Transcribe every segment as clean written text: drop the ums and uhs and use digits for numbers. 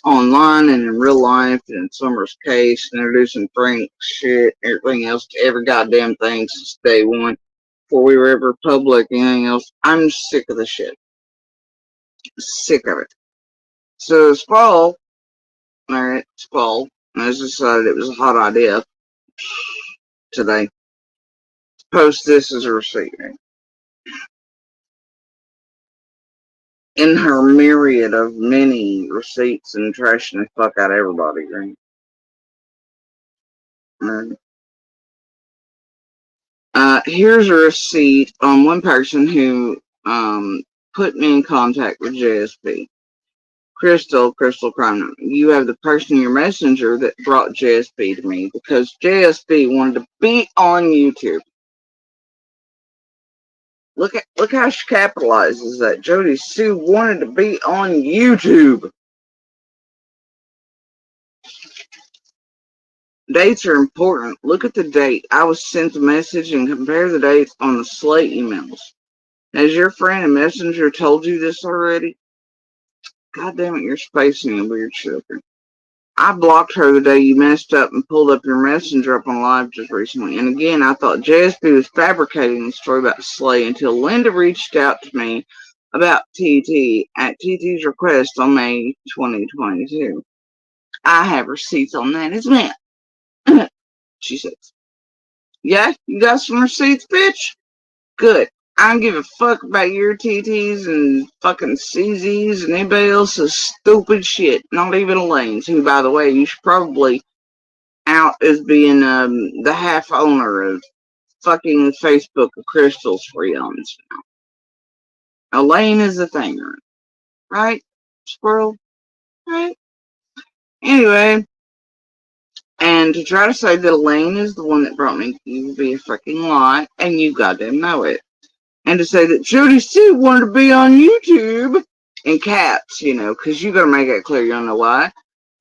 online and in real life, and in Summer's case, introducing Frank's shit, everything else to every goddamn thing since day one, before we were ever public, anything else. I'm sick of the shit. Sick of it. So alright, Squall, I just decided it was a hot idea today to post this as a receipt. Right? In her myriad of many receipts and trashing the fuck out of everybody, right? Right. Here's a receipt on one person who put me in contact with JSP. Crystal Crime. You have the person in your messenger that brought JSP to me because JSP wanted to be on YouTube. Look how she capitalizes that. Jody Sue wanted to be on YouTube. Dates are important. Look at the date. I was sent a message and compare the dates on the Slate emails. Has your friend and messenger told you this already? God damn it, you're spacing and weird shit. I blocked her the day you messed up and pulled up your messenger up on live just recently. And again, I thought JSP was fabricating the story about Slay until Linda reached out to me about TT at TT's request on May 2022. I have receipts on that as well. She says, yeah, you got some receipts, bitch? Good. I don't give a fuck about your TTs and fucking CZs and anybody else's stupid shit. Not even Elaine's, who, by the way, you should probably out as being the half owner of fucking Facebook of Crystal's free owns now. Elaine is the thing, right? Squirrel, right? Anyway, and to try to say that Elaine is the one that brought me, you would be a freaking lie, and you goddamn know it. And to say that Jody Sue wanted to be on YouTube in caps, because you gotta make that clear, you don't know why.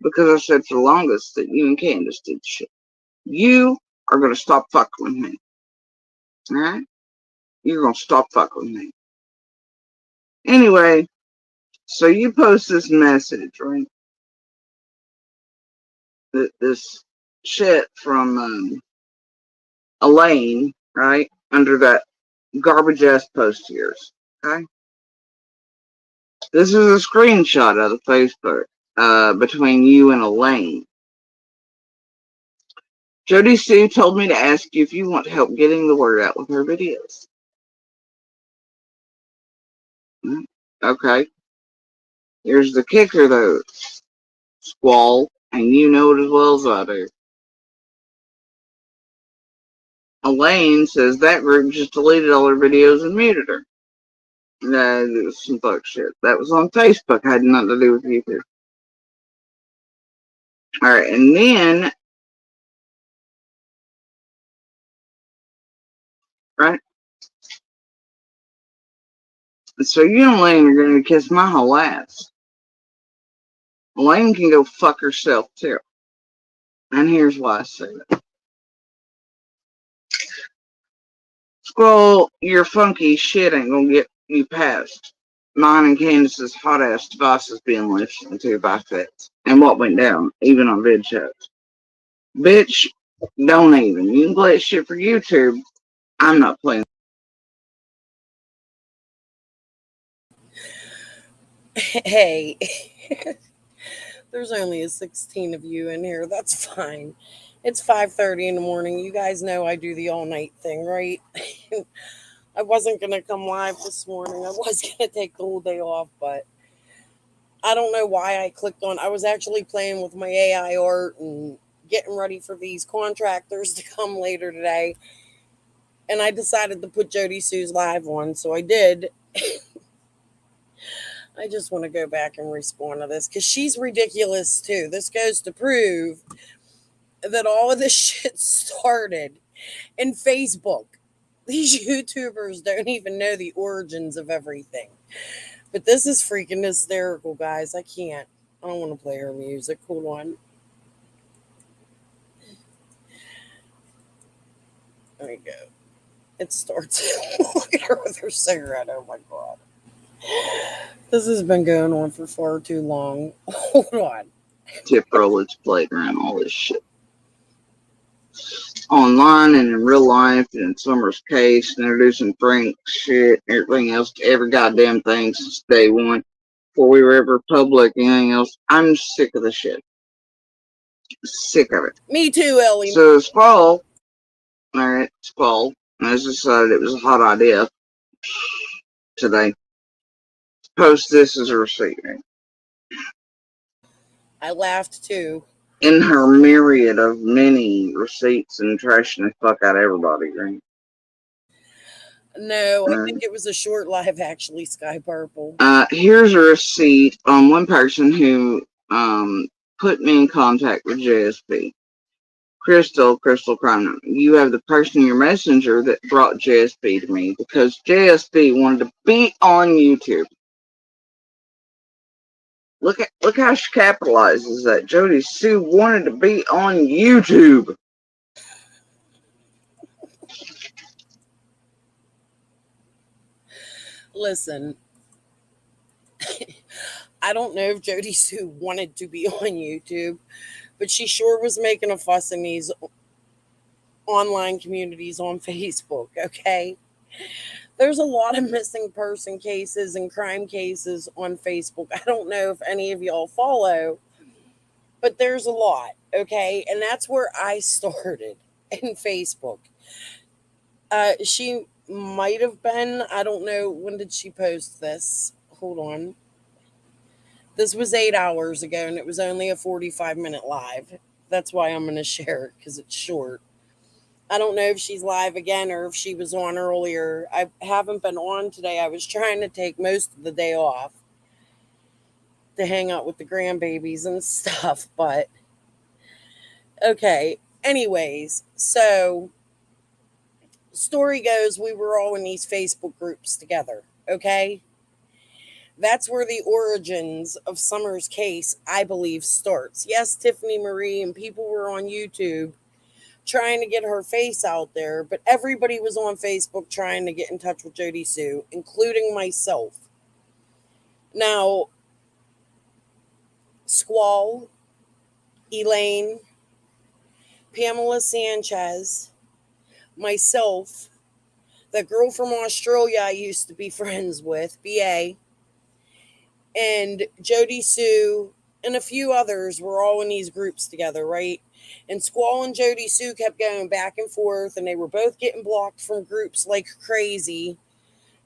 Because I said for the longest that you and Candace did shit. You are gonna stop fucking with me. Alright? You're gonna stop fucking with me. Anyway, so you post this message, right? This shit from Elaine, right? Under that garbage ass post of yours. Okay? This is a screenshot of the Facebook between you and Elaine. Jody Sue told me to ask you if you want help getting the word out with her videos. Okay. Here's the kicker though, Squall, and you know it as well as I do. Elaine says that group just deleted all her videos and muted her. No, it was some fuck shit. That was on Facebook. Had nothing to do with YouTube. Alright, and then, right? So you and Elaine are going to kiss my whole ass. Elaine can go fuck herself too. And here's why I say that. Squirrel, your funky shit ain't gonna get you past mine and Candace's hot ass devices being listened to by feds. And what went down, even on vid shows. Bitch, don't even. You can play shit for YouTube. I'm not playing. Hey, there's only a 16 of you in here. That's fine. It's 5:30 in the morning. You guys know I do the all night thing, right? I wasn't going to come live this morning. I was going to take the whole day off, but I don't know why I clicked on. I was actually playing with my AI art and getting ready for these contractors to come later today. And I decided to put Jody Sue's live on, so I did. I just want to go back and respawn to this because she's ridiculous too. This goes to prove that all of this shit started in Facebook. These YouTubers don't even know the origins of everything. But this is freaking hysterical, guys. I can't. I don't want to play her music. Hold on. There we go. It starts. Look at her with her cigarette. Oh my god. This has been going on for far too long. Hold on. Tip rollers played around all this shit online and in real life, and in Summer's case, introducing Frank shit, everything else, every goddamn thing since day one, before we were ever public, anything else. I'm sick of the shit. Sick of it. Me too, Ellie. So alright, Squall, has decided it was a hot idea today. Post this as a receipt. Right? I laughed too. In her myriad of many receipts and trashing the fuck out of everybody, right? No, I Right. think it was a short live, actually, Sky Purple. Here's a receipt on one person who put me in contact with JSP. Crystal Crime. You have the person in your messenger that brought JSP to me because JSP wanted to be on YouTube. Look how she capitalizes that. Jody Sue wanted to be on YouTube. Listen, I don't know if Jody Sue wanted to be on YouTube, but she sure was making a fuss in these online communities on Facebook, okay? There's a lot of missing person cases and crime cases on Facebook. I don't know if any of y'all follow, but there's a lot, okay? And that's where I started in Facebook. She might have been, I don't know, when did she post this? Hold on. This was 8 hours ago and it was only a 45-minute live. That's why I'm going to share it because it's short. I don't know if she's live again or if she was on earlier. I haven't been on today. I was trying to take most of the day off to hang out with the grandbabies and stuff, but okay. Anyways, so story goes we were all in these Facebook groups together, okay? That's where the origins of Summer's case, I believe, starts. Yes, Tiffany Marie and people were on YouTube trying to get her face out there, but everybody was on Facebook trying to get in touch with Jody Sue, including myself. Now, Squall, Elaine, Pamela Sanchez, myself, the girl from Australia I used to be friends with, BA, and Jody Sue, and a few others were all in these groups together, right? And Squall and Jody Sue kept going back and forth, and they were both getting blocked from groups like crazy.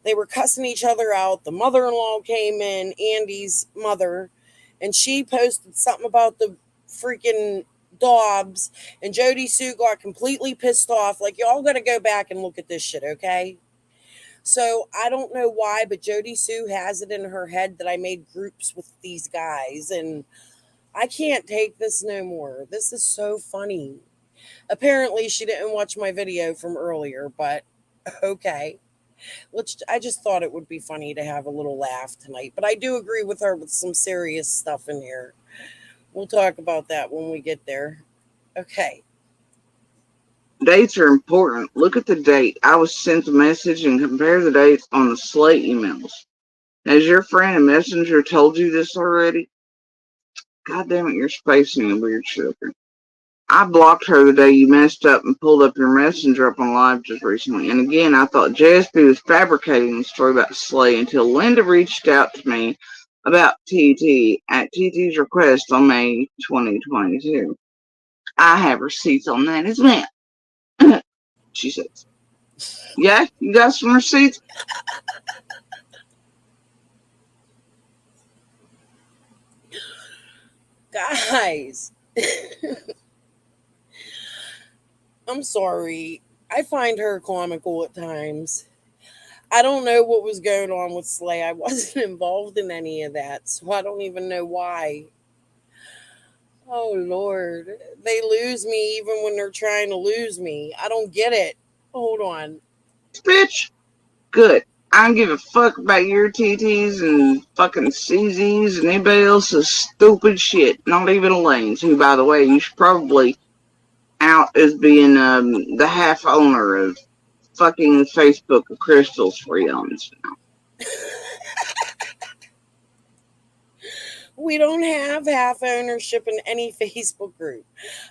They were cussing each other out. The mother in law came in, Andy's mother, and she posted something about the freaking Dobbs, and Jody Sue got completely pissed off. Like, y'all got to go back and look at this shit, okay? So I don't know why, but Jody Sue has it in her head that I made groups with these guys, and I can't take this no more. This is so funny. Apparently, she didn't watch my video from earlier, but okay. I just thought it would be funny to have a little laugh tonight, but I do agree with her with some serious stuff in here. We'll talk about that when we get there. Okay. Dates are important. Look at the date. I was sent a message and compare the dates on the Slate emails. Has your friend and messenger told you this already? God damn it, you're spacing the weird shit. I blocked her the day you messed up and pulled up your messenger up on live just recently. And again, I thought JSP was fabricating the story about Slay until Linda reached out to me about TT at TT's request on May 2022. I have receipts on that as well. She says, yeah, you got some receipts? Guys, I'm sorry. I find her comical at times. I don't know what was going on with Slay. I wasn't involved in any of that, so I don't even know why. Oh, Lord. They lose me even when they're trying to lose me. I don't get it. Hold on. Bitch, good. I don't give a fuck about your TTs and fucking CZs and anybody else's stupid shit. Not even Elaine's, who, by the way, you should probably out as being the half owner of fucking Facebook of Crystal's free owns. We don't have half ownership in any Facebook group.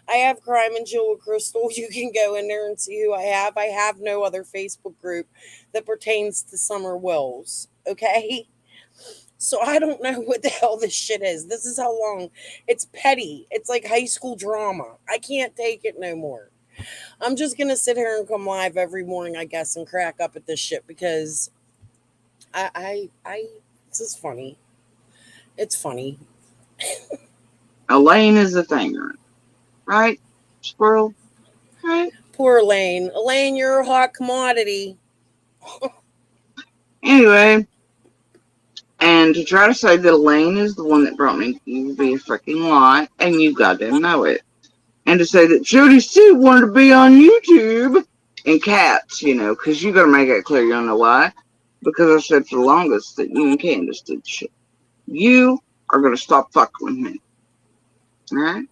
I have Crime and Jewel Crystal. You can go in there and see who I have. I have no other Facebook group that pertains to Summer Wills. Okay? So I don't know what the hell this shit is. This is how long. It's petty. It's like high school drama. I can't take it no more. I'm just gonna sit here and come live every morning, I guess, and crack up at this shit because I this is funny. It's funny. Elaine is the thing, right? Squirrel, right? Poor Elaine. Elaine, you're a hot commodity. Anyway, and to try to say that Elaine is the one that brought me, you would be a freaking lie, and you goddamn know it. And to say that Jody Sue wanted to be on YouTube in caps, because you got to make it clear, you don't know why. Because I said for the longest that you and Candace did shit. You are going to stop fucking with me. Alright?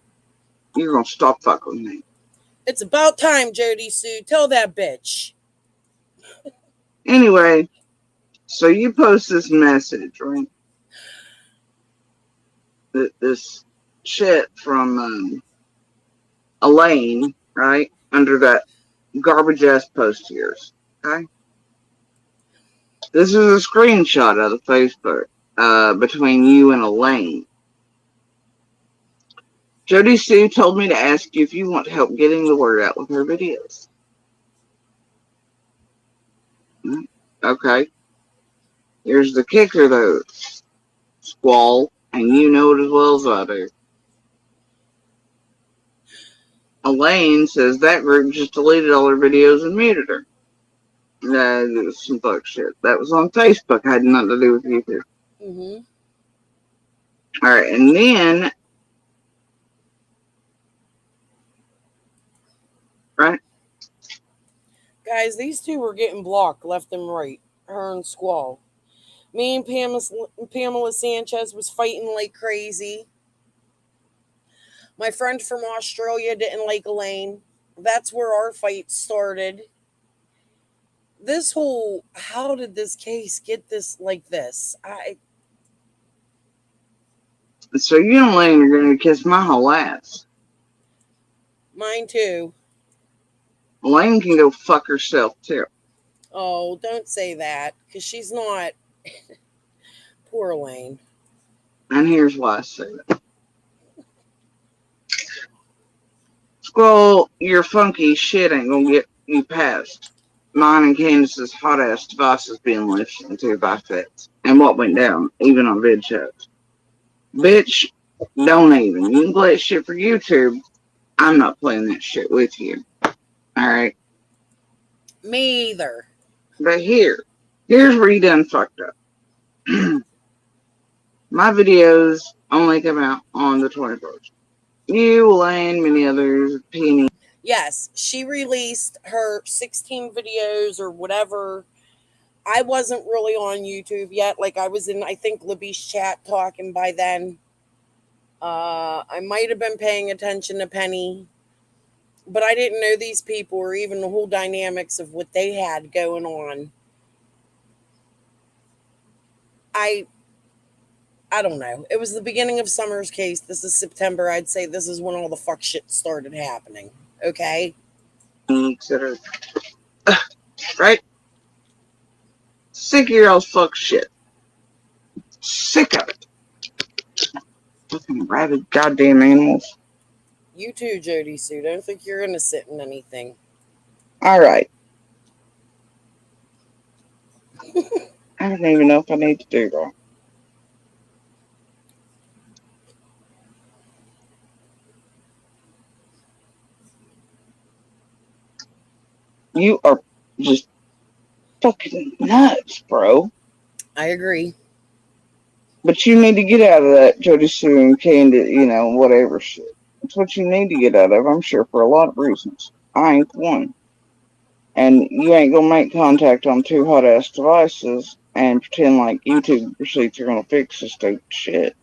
You're going to stop fucking with me. It's about time, Jody Sue. Tell that bitch. Anyway, so you post this message, right? This shit from Elaine, right? Under that garbage ass post of yours. Okay? This is a screenshot of the Facebook between you and Elaine. Jody Sue told me to ask you if you want help getting the word out with her videos. Okay. Here's the kicker, though, Squall, and you know it as well as I do. Elaine says that group just deleted all her videos and muted her. It was some fuck shit. That was on Facebook. Had nothing to do with YouTube. Mm-hmm. Alright, and then, right? Guys, these two were getting blocked left and right. Her and Squall. Me and Pamela Sanchez was fighting like crazy. My friend from Australia didn't like Elaine. That's where our fight started. This whole how did this case get this like this? So you and Elaine are going to kiss my whole ass. Mine too. Elaine can go fuck herself, too. Oh, don't say that because she's not. Poor Elaine. And here's why I say that. Squirrel, your funky shit ain't gonna get you past mine and Candace's hot ass devices being listened to by feds. And what went down, even on vid shows. Bitch, don't even. You can play shit for YouTube. I'm not playing that shit with you. Alright? Me either. But here's where you done fucked up. My videos only come out on the 21st. You, Elaine, many others, Penny. Yes, she released her 16 videos or whatever. I wasn't really on YouTube yet. Like I was in, I think, Libby's chat talking by then. I might have been paying attention to Penny, but I didn't know these people or even the whole dynamics of what they had going on. I I don't know. It was the beginning of Summer's case. This is September. I'd say this is when all the fuck shit started happening. Okay? Etc. Right? Sick of your old fuck shit. Sick of it. Fucking rabid goddamn animals. You too, Jody Sue. Don't think you're innocent in anything. Alright. I don't even know if I need to do that. You are just fucking nuts, bro. I agree. But you need to get out of that Jody Sue and Candy, whatever shit. It's what you need to get out of, I'm sure, for a lot of reasons. I ain't one. And you ain't gonna make contact on two hot ass devices and pretend like YouTube receipts are gonna fix this stupid shit,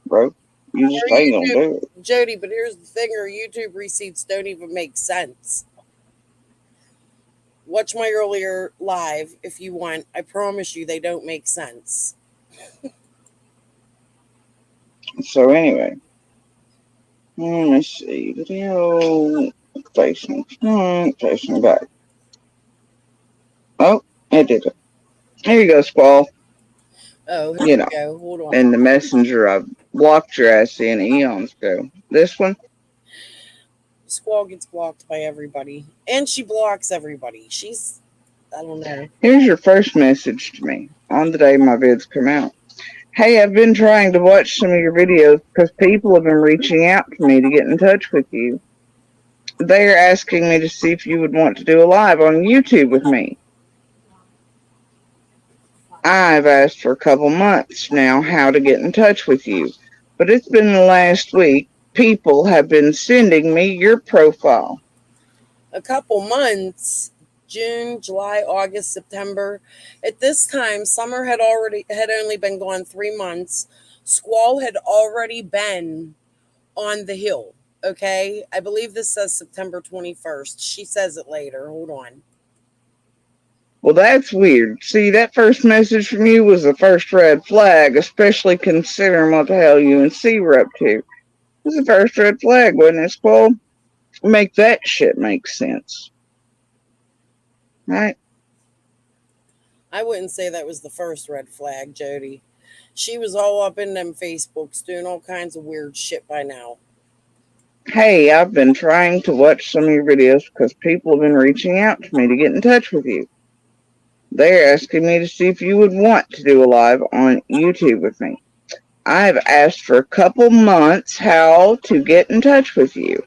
bro. You Our just ain't gonna YouTube, do it. Jody, but here's the thing: our YouTube receipts don't even make sense. Watch my earlier live if you want. I promise you, they don't make sense. So anyway, let me see. Video facing back. Oh, it did it. Here you go, Squall. Oh, here You we know, go. Hold on. in the messenger I blocked your ass in eons ago. This one, Squall gets blocked by everybody, and she blocks everybody. She's, I don't know. here's your first message to me on the day my vids come out. Hey, I've been trying to watch some of your videos because people have been reaching out to me to get in touch with you. They're asking me to see if you would want to do a live on YouTube with me. I've asked for a couple months now how to get in touch with you, but it's been the last week. People have been sending me your profile. A couple months, June, July, August, September. At this time, summer had only been gone 3 months. Squall had already been on the hill. Okay, I believe this says September 21st. She says it later. Hold on. Well, that's weird. See, that first message from you was the first red flag, especially considering what the hell you and C were up to. It was the first red flag, wasn't it, Squall? Make that shit make sense. Right? I wouldn't say that was the first red flag, Jody. She was all up in them Facebooks doing all kinds of weird shit by now. Hey, I've been trying to watch some of your videos because people have been reaching out to me to get in touch with you. They're asking me to see if you would want to do a live on YouTube with me. I've asked for a couple months how to get in touch with you,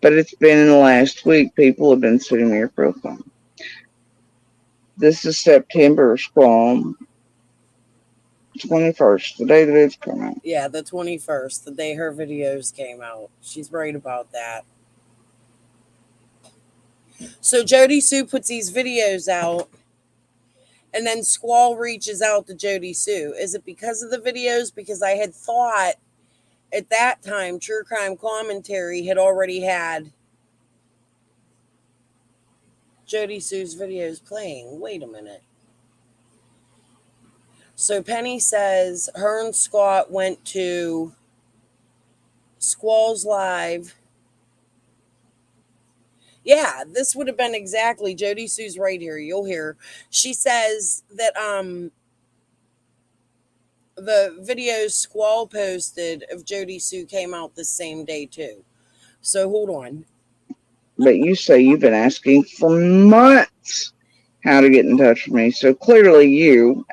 but it's been in the last week. People have been sending me your profile. This is September, Squall, 21st, the day that it's coming. Yeah, the 21st, the day her videos came out. She's right about that. So Jody Sue puts these videos out, and then Squall reaches out to Jody Sue. Is it because of the videos? Because I had thought at that time True Crime Commentary had already had Jody Sue's videos playing. Wait a minute. So Penny says her and Scott went to Squall's Live. Yeah, this would have been exactly Jody Sue's right here. You'll hear. She says that the videos Squall posted of Jody Sue came out the same day too. So hold on. But you say you've been asking for months how to get in touch with me. So clearly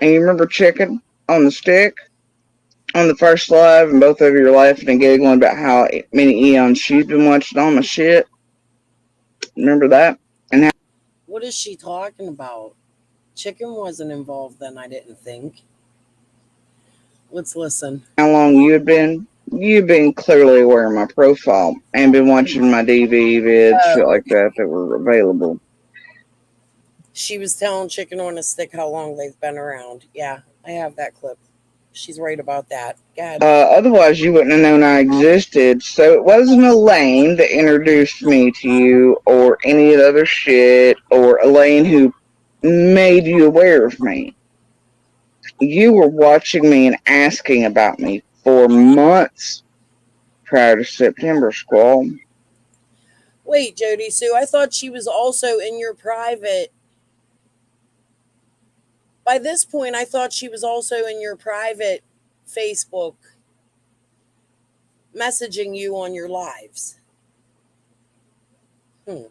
and you remember Chicken on the stick on the first live, and both of you are laughing and giggling about how many eons she's been watching all my shit. Remember that? And What is she talking about? Chicken wasn't involved then, I didn't think. Let's listen. how long you had been? You've been clearly aware of my profile and been watching my DV vids, shit Oh, like that were available. she was telling Chicken on a Stick how long they've been around. Yeah, I have that clip. She's right about that. God. Otherwise, you wouldn't have known I existed. So it wasn't Elaine that introduced me to you, or any of the other shit, or Elaine who made you aware of me. You were watching me and asking about me for months prior to September, Squall. Wait, Jody Sue, I thought she was also in your private. By this point, I thought she was also in your private Facebook messaging you on your lives. Hmm.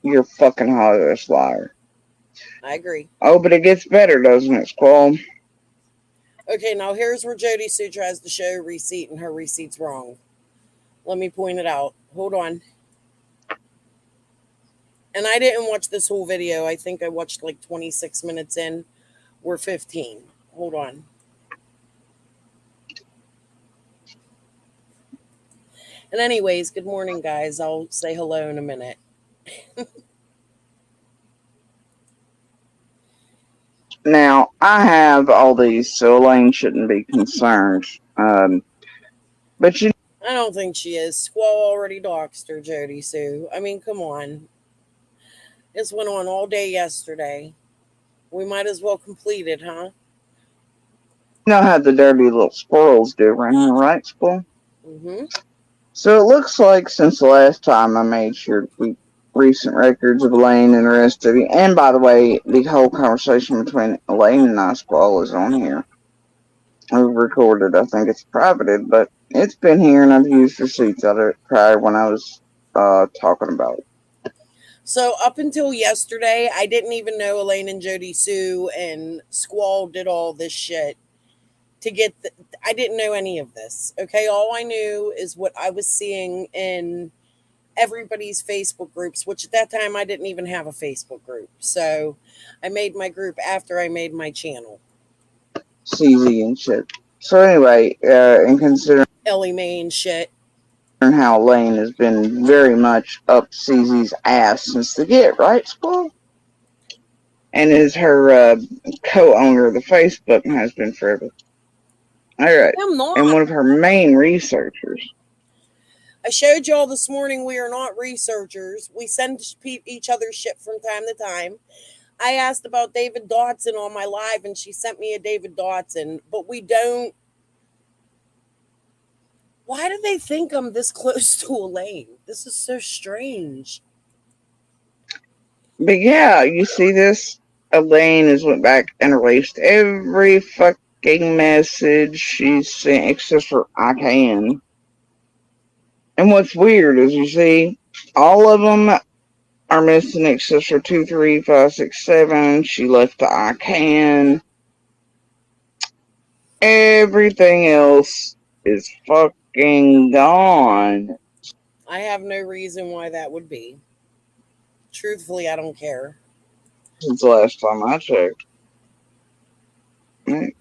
You're a fucking hot-ass liar. I agree. Oh, but it gets better, doesn't it, Squall? Okay, now here's where Jody Sue tries to show a receipt and her receipt's wrong. Let me point it out. Hold on. And I didn't watch this whole video. I think I watched like 26 minutes in. We're 15. Hold on. And anyways, good morning, guys. I'll say hello in a minute. Now, I have all these, so Elaine shouldn't be concerned. But you I don't think she is. Squall already doxed her, Jody Sue. I mean, come on. This went on all day yesterday. We might as well complete it, huh? You know how the dirty little squirrels do around here, right, Squirrel? Mm-hmm. So it looks like since the last time I made sure we recent records of Elaine and the rest of you. And by the way, the whole conversation between Elaine and I, Squall, is on here. We've recorded. I think it's privated, but it's been here, and I've used receipts of it prior when I was talking about it. So up until yesterday, I didn't even know Elaine and Jody Sue and Squall did all this shit to get. I didn't know any of this. Okay, all I knew is what I was seeing in everybody's Facebook groups, which at that time I didn't even have a Facebook group. So I made my group after I made my channel. CZ and shit. So anyway, and considering Ellie Mae and shit. how Elaine has been very much up CZ's ass since the get, right, Squall? And is her co-owner of the Facebook and has been forever. All right. I'm And not. one of her main researchers. I showed y'all this morning we are not researchers. We send each other shit from time to time. I asked about David Dotson on my live and she sent me a David Dotson, but we don't. Why do they think I'm this close to Elaine? This is so strange. But yeah, you see this? Elaine has went back and erased every fucking message she's sent except for I can. And what's weird is you see all of them are missing except for 2, 3, 5, 6, 7. She left the I can. Everything else is fucking gone. I have no reason why that would be. Truthfully, I don't care. Since the last time I checked. Right?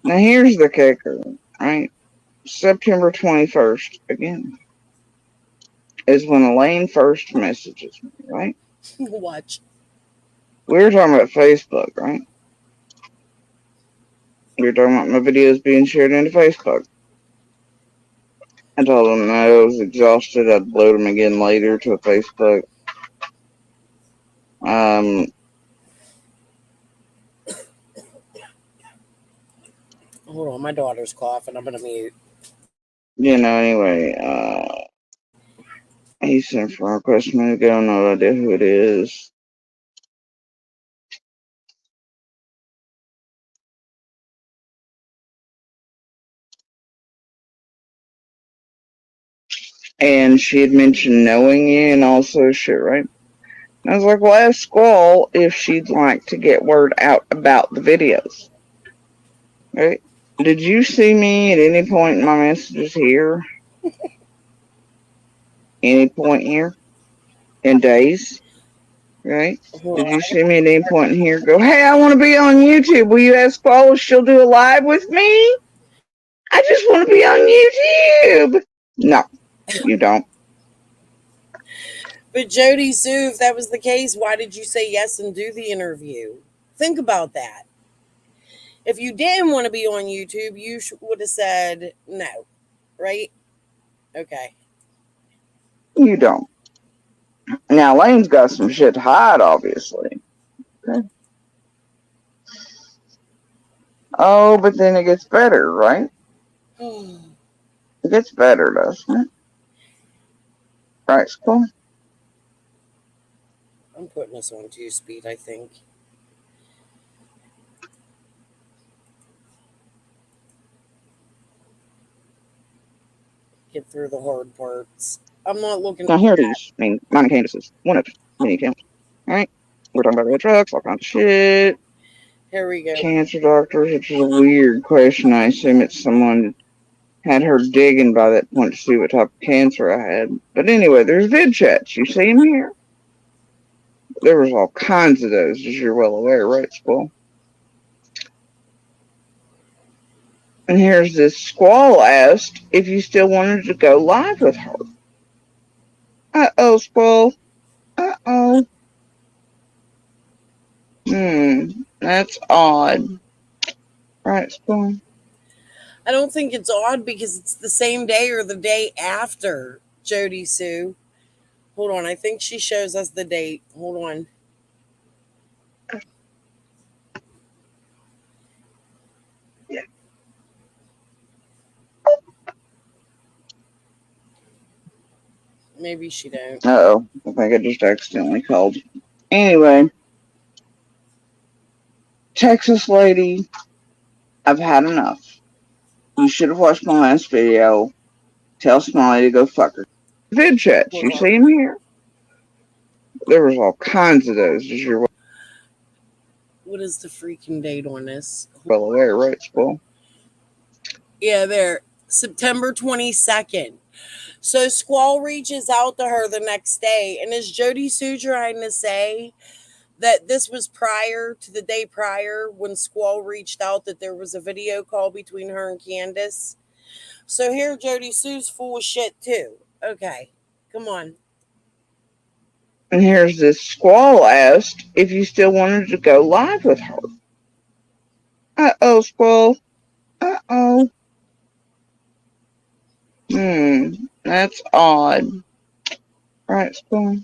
Now here's the kicker, right? September 21st, again, is when Elaine first messages me, right? Watch. We were talking about Facebook, right? We were talking about my videos being shared into Facebook. I told them that I was exhausted. I'd load them again later to a Facebook. Um, Hold on, my daughter's coughing. I'm gonna mute. anyway, he sent for a request a minute ago. No idea who it is. And she had mentioned knowing you and all sorts of shit, right? And I was like, well, ask Squall if she'd like to get word out about the videos, right? Did you see me at any point in my messages here? Any point here? In days? Right? Hold Did on. you see me at any point in here go, hey, I want to be on YouTube. Will you ask Squall if she'll do a live with me? I just want to be on YouTube. No, you don't. But Jody Sue, if that was the case, why did you say yes and do the interview? Think about that. If you didn't want to be on YouTube, you would have said no, right? Okay. You don't. Now, Lane's got some shit to hide, obviously. Okay. Oh, but then it gets better, right? I'm It gets better, doesn't it? Right, Squall? putting this on 2 speed, I think. Get through the hard parts. I'm not looking Now, here it at. is. I mean, mine and Candace's. One of many accounts. All right? We're talking about red trucks, all kinds of shit. Here we go. Cancer doctors, which is a weird question. I assume it's someone had her digging by that point to see what type of cancer I had. But anyway, there's vid chats. You see them here? There was all kinds of those, as you're well aware, right, Squall? And here's this Squall asked if you still wanted to go live with her. Uh-oh, Squall. Uh-oh. That's odd. Right, Squall? I don't think it's odd because it's the same day or the day after Jody Sue. Hold on, I think she shows us the date. Hold on. Maybe she don't. Uh-oh. I think I just accidentally called. Anyway, Texas lady, I've had enough. You should have watched my last video. Tell Smiley to go fuck her. Vid chats, you see him here? There was all kinds of those, as you're What is the freaking date on this? well aware, right, Squall? Yeah, there. September 22nd. So Squall reaches out to her the next day, and is Jody Sue trying to say that this was prior to the day prior when Squall reached out, that there was a video call between her and Candace? So here Jody Sue's full of shit too. Okay, come on. And here's this Squall asked if you still wanted to go live with her. Uh-oh, Squall. Uh-oh. That's odd. Right, Squall?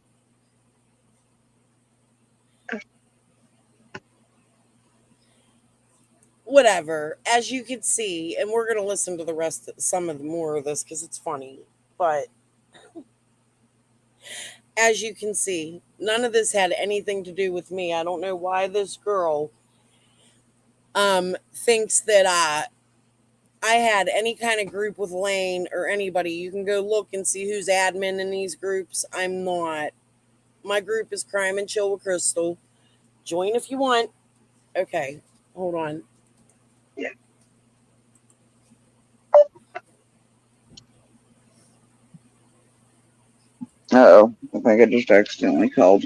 Whatever. As you can see, and we're gonna listen to the rest, some of the more of this because it's funny. But as you can see, none of this had anything to do with me. I don't know why this girl thinks that I had any kind of group with Lane or anybody. You can go look and see who's admin in these groups. I'm not. My group is Crime and Chill with Crystal. Join if you want. Okay, hold on. Yeah. Uh-oh. I think I just accidentally called.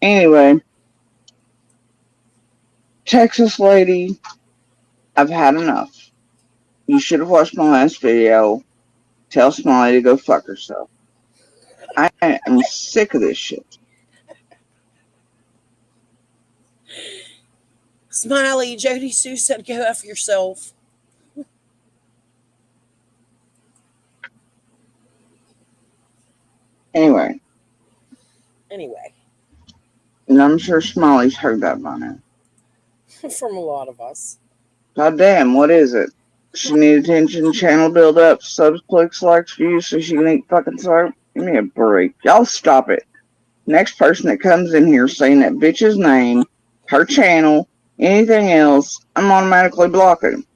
Anyway, Texas lady, I've had enough. You should have watched my last video. Tell Smiley to go fuck herself. I am sick of this shit. Smiley, Jody Sue said go F yourself. Anyway, and I'm sure Smiley's heard that by now. From a lot of us. God damn, what is it? She need attention, channel build up, subs, clicks, likes, views, so she can eat fucking soap? Give me a break. Y'all stop it. Next person that comes in here saying that bitch's name, her channel, anything else, I'm automatically blocking them.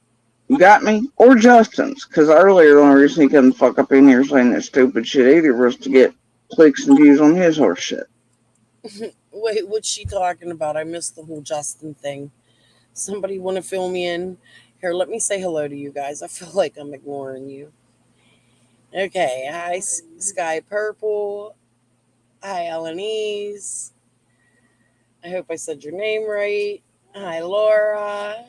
You got me? Or Justin's, because earlier the only reason he couldn't fuck up in here saying that stupid shit either was to get clicks and views on his horse shit. Wait, what's she talking about? I missed the whole Justin thing. Somebody want to fill me in? Here, let me say hello to you guys. I feel like I'm ignoring you. Okay, hi Sky Purple. Hi Elenise. I hope I said your name right. Hi Laura.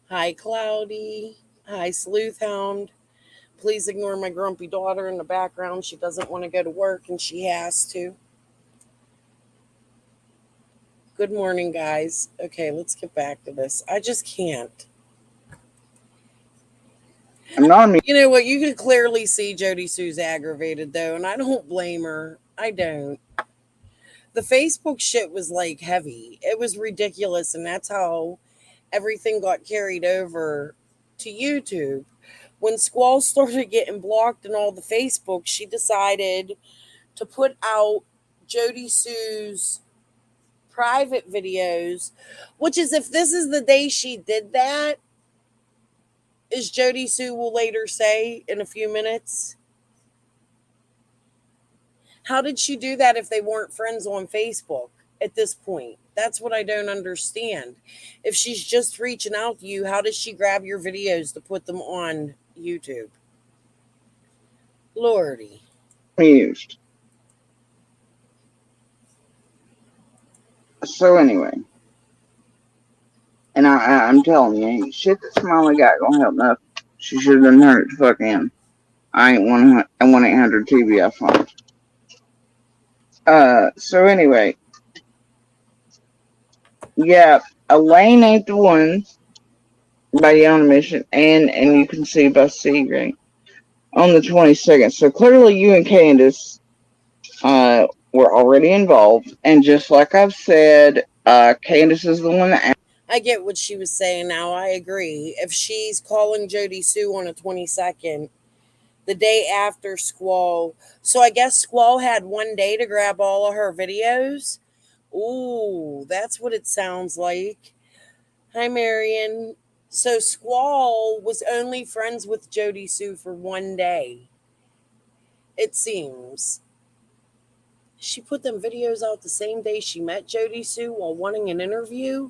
Hi Cloudy. Hi Sleuthhound. Please ignore my grumpy daughter in the background. She doesn't want to go to work and she has to. Good morning, guys. Okay, let's get back to this. I just can't. I'm not me. You know what? You can clearly see Jody Sue's aggravated, though, and I don't blame her. I don't. The Facebook shit was like heavy. It was ridiculous, and that's how everything got carried over to YouTube. When Squall started getting blocked in all the Facebook, she decided to put out Jody Sue's private videos, which is, if this is the day she did that, as Jody Sue will later say in a few minutes. How did she do that if they weren't friends on Facebook at this point? That's what I don't understand. If she's just reaching out to you, how does she grab your videos to put them on YouTube? Lordy. Amused. So anyway, and I'm telling you, ain't shit that Smiley got gonna help nothing. She should have done her to fuck him. I ain't 1-800 TV I found. So anyway, yeah, Elaine ain't the one by on a mission, and you can see by C right on the 22nd. So clearly, you and Candace were already involved, and just like I've said, Candace is the one that. I get what she was saying now. I agree. If she's calling Jody Sue on a 22nd, The day after Squall. So I guess Squall had one day to grab all of her videos. Ooh, that's what it sounds like. Hi, Marion. So Squall was only friends with Jody Sue for one day. It seems. She put them videos out the same day she met Jody Sue while wanting an interview.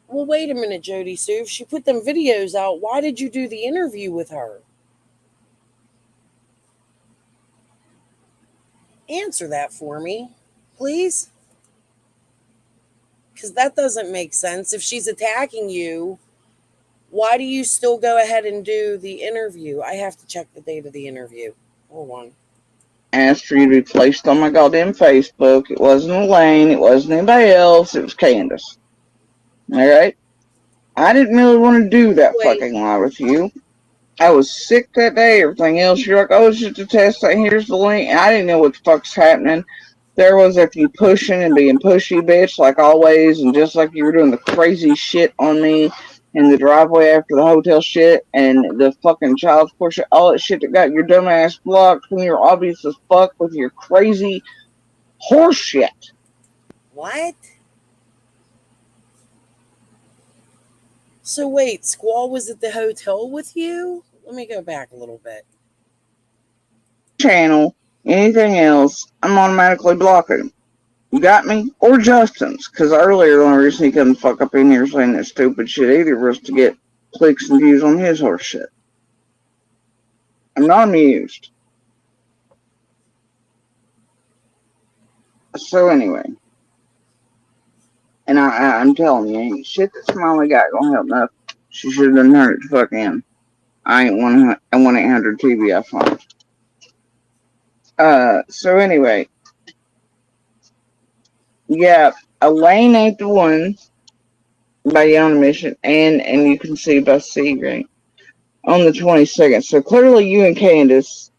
Well, wait a minute, Jody Sue. If she put them videos out, why did you do the interview with her? Answer that for me, please. Because that doesn't make sense. If she's attacking you, why do you still go ahead and do the interview? I have to check the date of the interview. Hold on. Asked for you to be placed on my goddamn Facebook. It wasn't Elaine. It wasn't anybody else. It was Candace. Alright? I didn't really want to do that Wait, fucking lie with you. I was sick that day, everything else. You're like, oh, it's just a test. Here's the link. And I didn't know what the fuck's happening. There was after you pushing and being pushy, bitch, like always, and just like you were doing the crazy shit on me in the driveway after the hotel shit and the fucking child support shit, all that shit that got your dumb ass blocked when you're obvious as fuck with your crazy horse shit. what? So wait, Squall was at the hotel with you? Let me go back a little bit. Channel, anything else, I'm automatically blocking him. You got me? Or Justin's, because earlier the only reason he couldn't fuck up in here saying that stupid shit either was to get clicks and views on his horse shit. I'm not amused. So anyway, and I'm telling you, ain't shit that Smiley got gonna help nothing. She should have done turned it to fuck in. I ain't 1-800 TBI phone. So anyway, yeah, Elaine ain't the one by your own admission, and you can see by C right on the 22nd. So clearly, you and Candace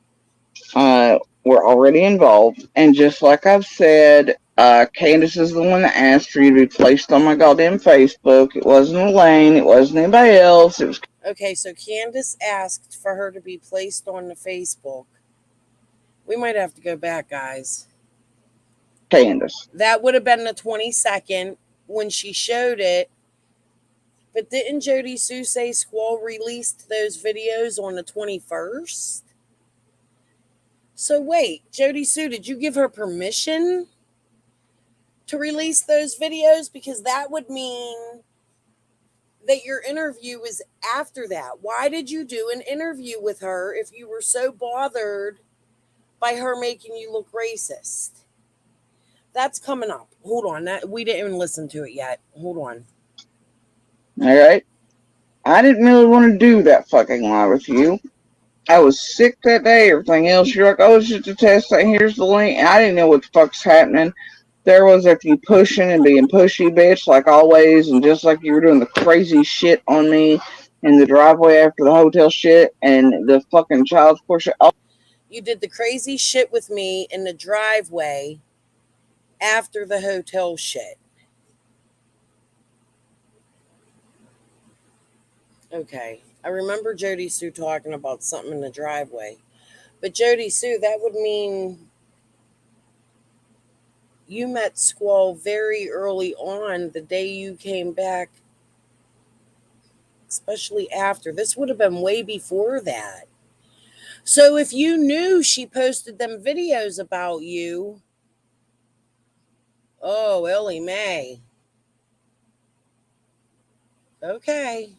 were already involved, and just like I've said, Candace is the one that asked for you to be placed on my goddamn Facebook. It wasn't Elaine. It wasn't anybody else. It was Okay, so Candace asked for her to be placed on the Facebook. We might have to go back, guys. Candace. That would have been the 22nd when she showed it. But didn't Jody Sue say Squall released those videos on the 21st? So wait, Jody Sue, did you give her permission to release those videos? Because that would mean that your interview was after that. Why did you do an interview with her if you were so bothered by her making you look racist? That's coming up. Hold on. We didn't even listen to it yet. Hold on. Alright? I didn't really want to do that fucking lie with you. I was sick that day, everything else. You're like, oh, it's just a test. Here's the link. And I didn't know what the fuck's happening. There was after you pushing and being pushy, bitch, like always, and just like you were doing the crazy shit on me in the driveway after the hotel shit and the fucking child support shit. You did the crazy shit with me in the driveway after the hotel shit. Okay. I remember Jody Sue talking about something in the driveway. But Jody Sue, that would mean you met Squall very early on the day you came back, especially after. This would have been way before that. So if you knew she posted them videos about you, oh, Ellie Mae. Okay.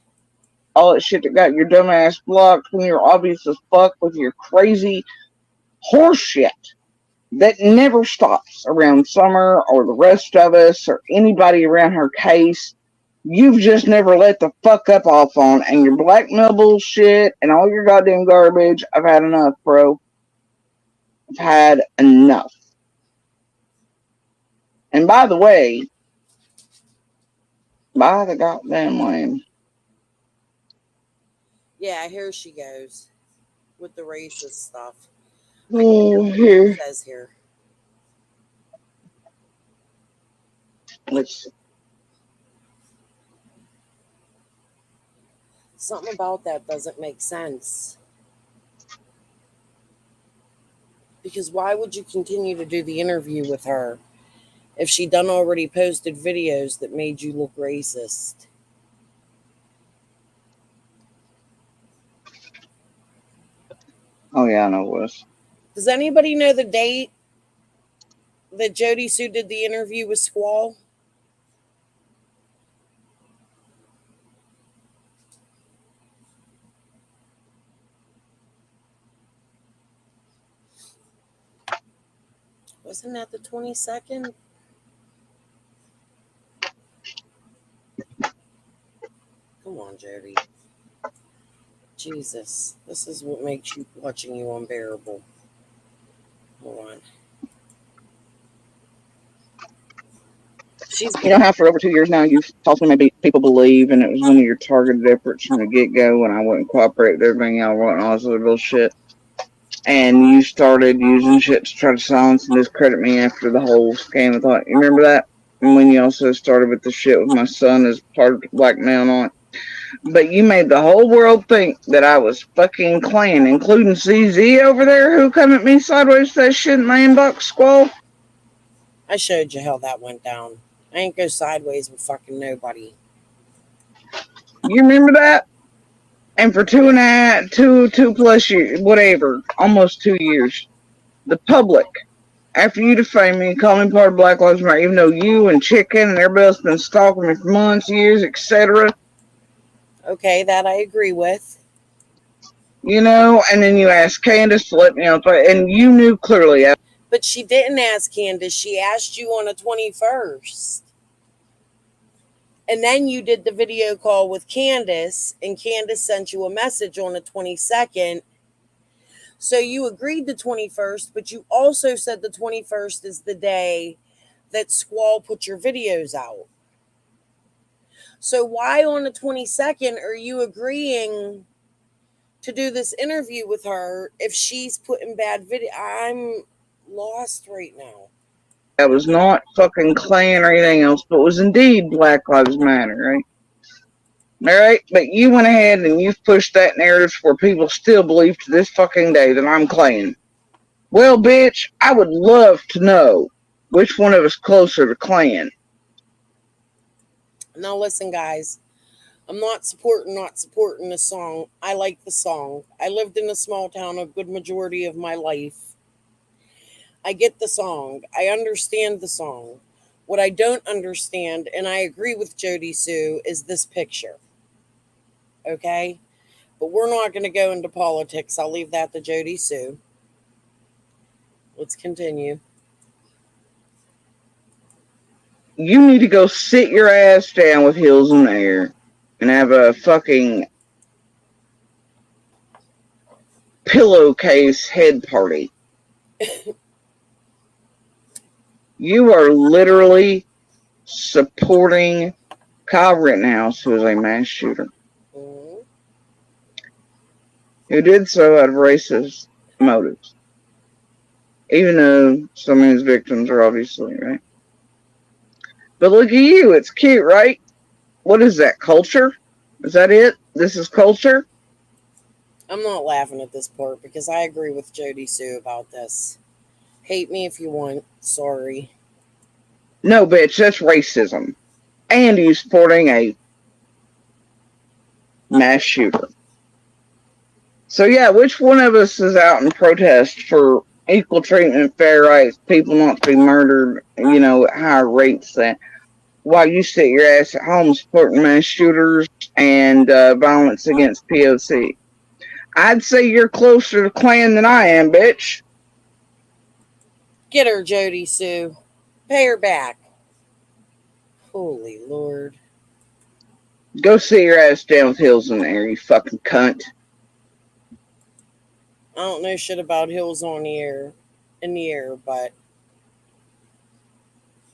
All that shit that got your dumb ass blocked when you're obvious as fuck with your crazy horse shit that never stops around Summer or the rest of us or anybody around her case. You've just never let the fuck up off on, and your blackmail bullshit and all your goddamn garbage. I've had enough, bro. I've had enough. And by the way, by the goddamn way, Yeah, here she goes with the racist stuff. I oh, wonder what it here, says here. let's see. Something about that doesn't make sense. Because why would you continue to do the interview with her if she done already posted videos that made you look racist? Oh yeah, I know Wes. Does anybody know the date that Jody Sue did the interview with Squall? Wasn't that the 22nd? Come on, Jody. Jesus, this is what makes you watching you unbearable. Hold on. She's You know how for over 2 years now you've told me maybe people believe, and it was one of your targeted efforts from the get go when I wouldn't cooperate with everything y'all want and all this other bullshit. And you started using shit to try to silence and discredit me after the whole scam of thought. You remember that? And when you also started with the shit with my son as part of the blackmail on it. But you made the whole world think that I was fucking clan, including CZ over there who come at me sideways with that shit in my inbox, Squall. I showed you how that went down. I ain't go sideways with fucking nobody. You remember that? And for two plus years, whatever, almost 2 years, the public, after you defame me and call me part of Black Lives Matter, even though you and Chicken and everybody else been stalking me for months, years, etc., Okay, that I agree with. and then you asked Candace to let me on, and you knew clearly. But she didn't ask Candace. She asked you on the 21st. And then you did the video call with Candace, and Candace sent you a message on the 22nd. So you agreed the 21st, but you also said the 21st is the day that Squall put your videos out. So why on the 22nd are you agreeing to do this interview with her if she's putting bad video? I'm lost right now. That was not fucking Klan or anything else, but was indeed Black Lives Matter, right? All right, but you went ahead and you've pushed that narrative where people still believe to this fucking day that I'm Klan. Well, bitch, I would love to know which one of us closer to Klan. Now listen, guys. I'm not supporting the song. I like the song. I lived in a small town a good majority of my life. I get the song. I understand the song. What I don't understand, and I agree with Jody Sue, is this picture. Okay? But we're not going to go into politics. I'll leave that to Jody Sue. Let's continue. You need to go sit your ass down with heels in the air and have a fucking pillowcase head party. You are literally supporting Kyle Rittenhouse, who is a mass shooter, Mm-hmm. who did so out of racist motives. Even though some of his victims are obviously, right? But look at you, it's cute, right? What is that, culture? Is that it? This is culture? I'm not laughing at this part because I agree with Jody Sue about this. Hate me if you want. Sorry. No, bitch, that's racism. And you supporting a mass shooter. So yeah, which one of us is out in protest for equal treatment, fair rights, people not to be murdered, at higher rates than while you sit your ass at home supporting mass shooters and violence against POC? I'd say you're closer to Klan than I am, bitch. Get her, Jody Sue. Pay her back. Holy Lord. Go sit your ass down with heels in the air, you fucking cunt. I don't know shit about hills on the air, in the air, but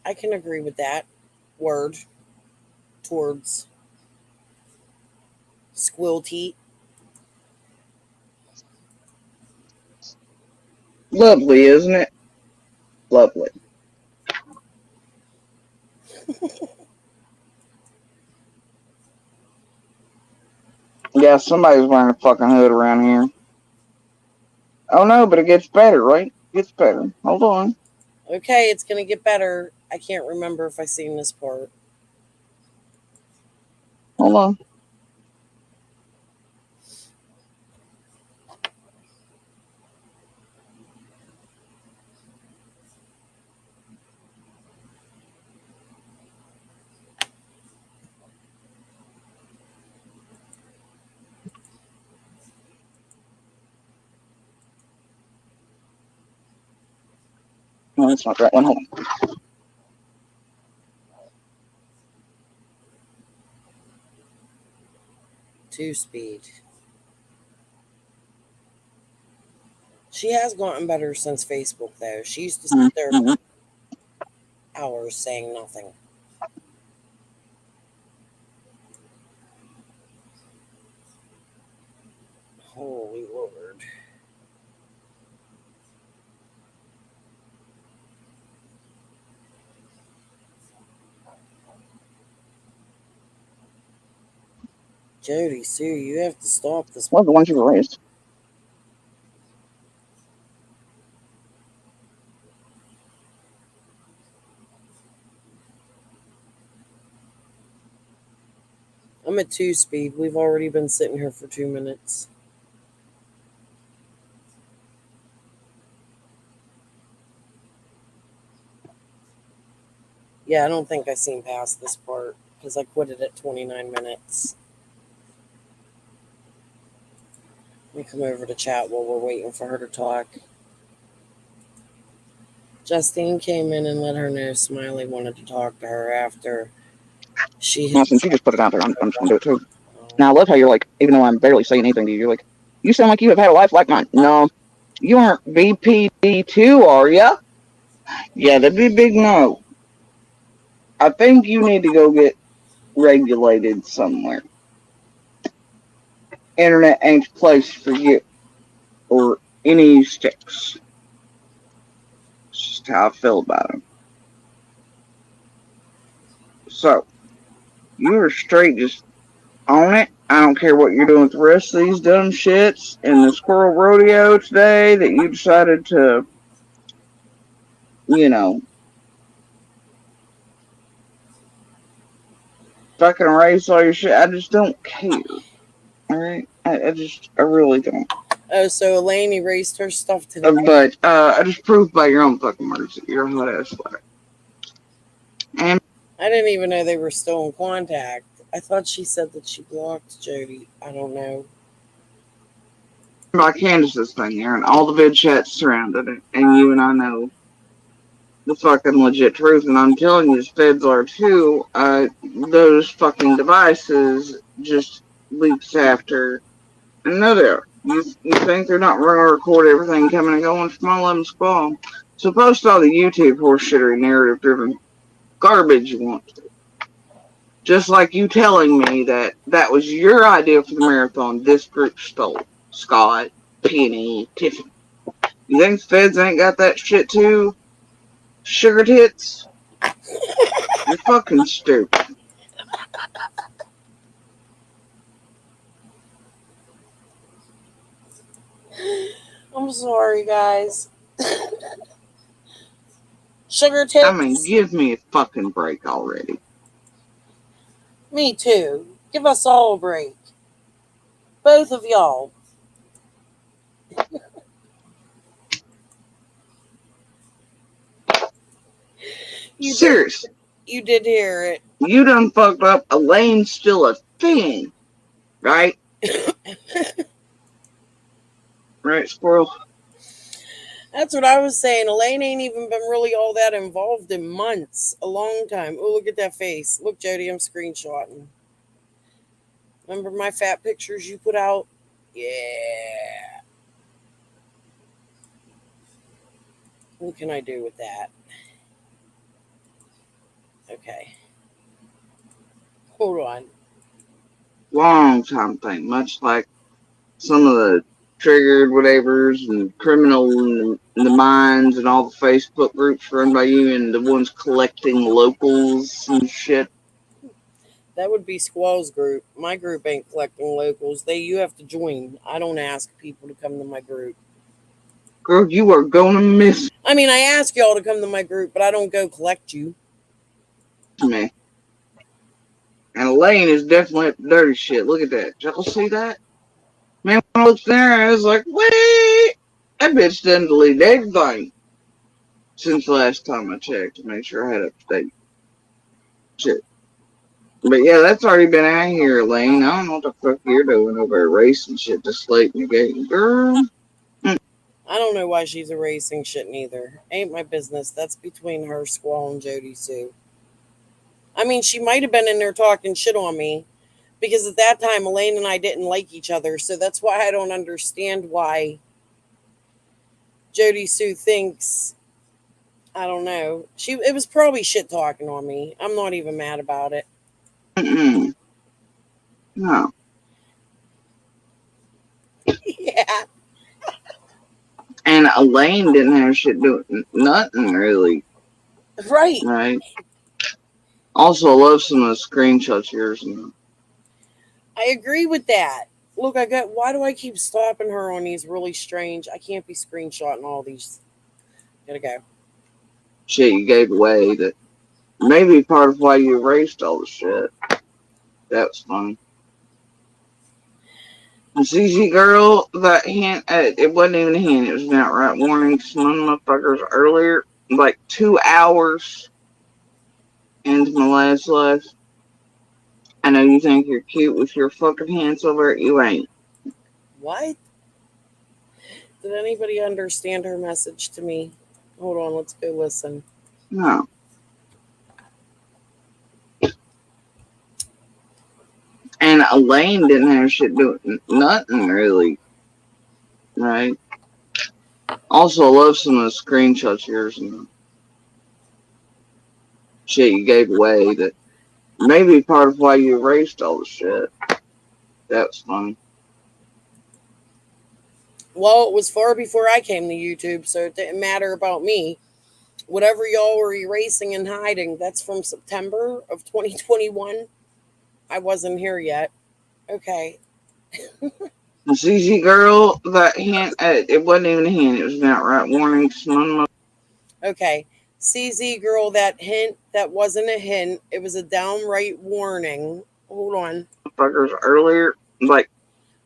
I can agree with that word towards squill teat. Lovely, isn't it? Lovely. Yeah, somebody's wearing a fucking hood around here. Oh no, but it gets better, right? Gets better. Hold on. Okay, it's gonna get better. I can't remember if I seen this part. Hold on. No, that's not the right one. Hold on. 2 speed. She has gotten better since Facebook, though. She used to sit there for hours saying nothing. Holy Lord. Jody, Sue, you have to stop this. What are the ones you erased? I'm at 2 speed. We've already been sitting here for 2 minutes. Yeah, I don't think I seen past this part because I quit it at 29 minutes. Let me come over to chat while we're waiting for her to talk. Justine came in and let her know Smiley wanted to talk to her after she Now, had. since you just put it out there, I'm just going to do it too. Oh. Now, I love how you're like, even though I'm barely saying anything to you, you're like, you sound like you have had a life like mine. No, you aren't BPD2, are ya? Yeah, that'd be a big no. I think you need to go get regulated somewhere. Internet ain't the place for you or any sticks. It's just how I feel about them. So, you are straight just on it. I don't care what you're doing with the rest of these dumb shits in the squirrel rodeo today that you decided to, you know, fucking erase all your shit. I just don't care. Alright? I really don't. Oh, so Elaine erased her stuff today. But, I just proved by your own fucking words that you're a hot ass flag. And I didn't even know they were still in contact. I thought she said that she blocked Jody. I don't know. by Candace's thing there, and all the vid chats surrounded it, and you and I know the fucking legit truth, and I'm telling you, the feds are too. Those fucking devices just leaks after another. You think they're not going to record everything coming and going from all of them Squall? So post all the YouTube horseshittery narrative driven garbage you want to. Just like you telling me that that was your idea for the marathon, this group stole. Scott, Penny, Tiffany. You think the feds ain't got that shit too? Sugar tits? You're fucking stupid. I'm sorry, guys. Sugar I mean, tits? give me a fucking break already. Me too. Give us all a break. Both of y'all. You did. Seriously, You did hear it. you done fucked up. Elaine's still a thing, right? Right, Squirrel? That's what I was saying. Elaine ain't even been really all that involved in months. A long time. Oh, look at that face. Look, Jody, I'm screenshotting. Remember my fat pictures you put out? Yeah. What can I do with that? Okay. Hold on. Long time thing, much like some of the triggered whatevers and criminal and the mines and all the Facebook groups run by you and the ones collecting locals and shit. That would be Squall's group. My group ain't collecting locals. You have to join. I don't ask people to come to my group. Girl, you are gonna miss I mean, I ask y'all to come to my group, but I don't go collect you. me. And Elaine is definitely up to dirty shit. Look at that. Did y'all see that? Man, when I looked there, I was like, wait! That bitch done deleted everything since the last time I checked to make sure I had up to date shit. But yeah, that's already been out here, Elaine. I don't know what the fuck you're doing over at racing shit this late in the game. Girl. I don't know why she's erasing shit neither. Ain't my business. That's between her, Squall, and Jody Sue. I mean, she might have been in there talking shit on me because at that time, Elaine and I didn't like each other. So that's why I don't understand why Jody Sue thinks. I don't know. It was probably shit talking on me. I'm not even mad about it. Mm-mm. No. Yeah, And Elaine didn't have shit doing nothing really, right. right? Also, I love some of the screenshots of yours. And I agree with that. Look, I got. Why do I keep stopping her on these really strange? I can't be screenshotting all these. Gotta go. shit you gave away that maybe part of why you erased all the shit. That was funny. The CZ girl, that hint, it wasn't even a hint, it was an outright warning to some motherfuckers earlier, like 2 hours into my last life. I know you think you're cute with your fucking hands over it, you ain't. What? Did anybody understand her message to me? Hold on, let's go listen. No. And Elaine didn't have shit doing nothing really, right? Also, I love some of the screenshots of yours and shit you gave away that maybe part of why you erased all the shit. That was funny. Well, it was far before I came to YouTube, so it didn't matter about me. Whatever y'all were erasing and hiding, that's from September of 2021. I wasn't here yet. Okay. The CZ girl, that hint, it wasn't even a hint, it was an outright warning to some Okay. CZ girl, that hint, that wasn't a hint. It was a downright warning. Hold on. motherfuckers earlier, like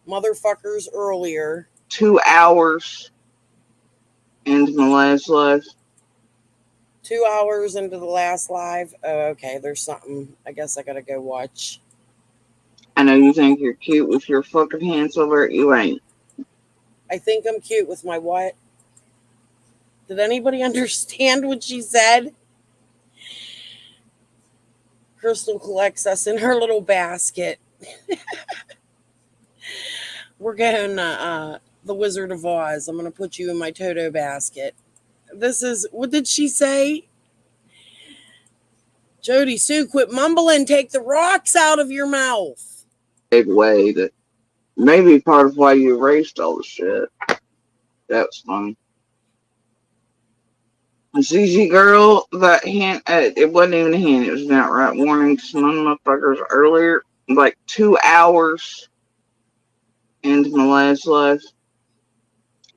Motherfuckers earlier. 2 hours into my last life. 2 hours into the last live. Oh, okay. There's something. I guess I gotta go watch. I know you think you're cute with your fucking hands over it, you ain't. I think I'm cute with my what? Did anybody understand what she said? Crystal collects us in her little basket. We're going the Wizard of Oz. I'm going to put you in my Toto basket. This is, what did she say? Jody Sue, quit mumbling. Take the rocks out of your mouth. Gave away that maybe part of why you erased all the shit. That was funny. The CZ girl, that hint, it wasn't even a hint, it was an outright warning to some motherfuckers earlier, like 2 hours into my last life.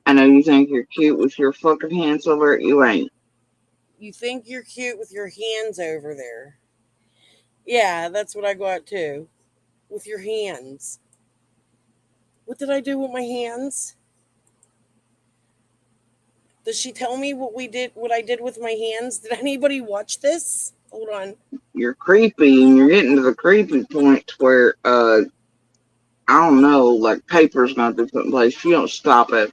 I know you think you're cute with your fucking hands over it, you ain't. You think you're cute with your hands over there. Yeah, that's what I got too. With your hands. What did I do with my hands? Does she tell me what I did with my hands? Did anybody watch this? Hold on. You're creepy and you're getting to the creepy point where, I don't know, like paper's not be put in place. If you don't stop it.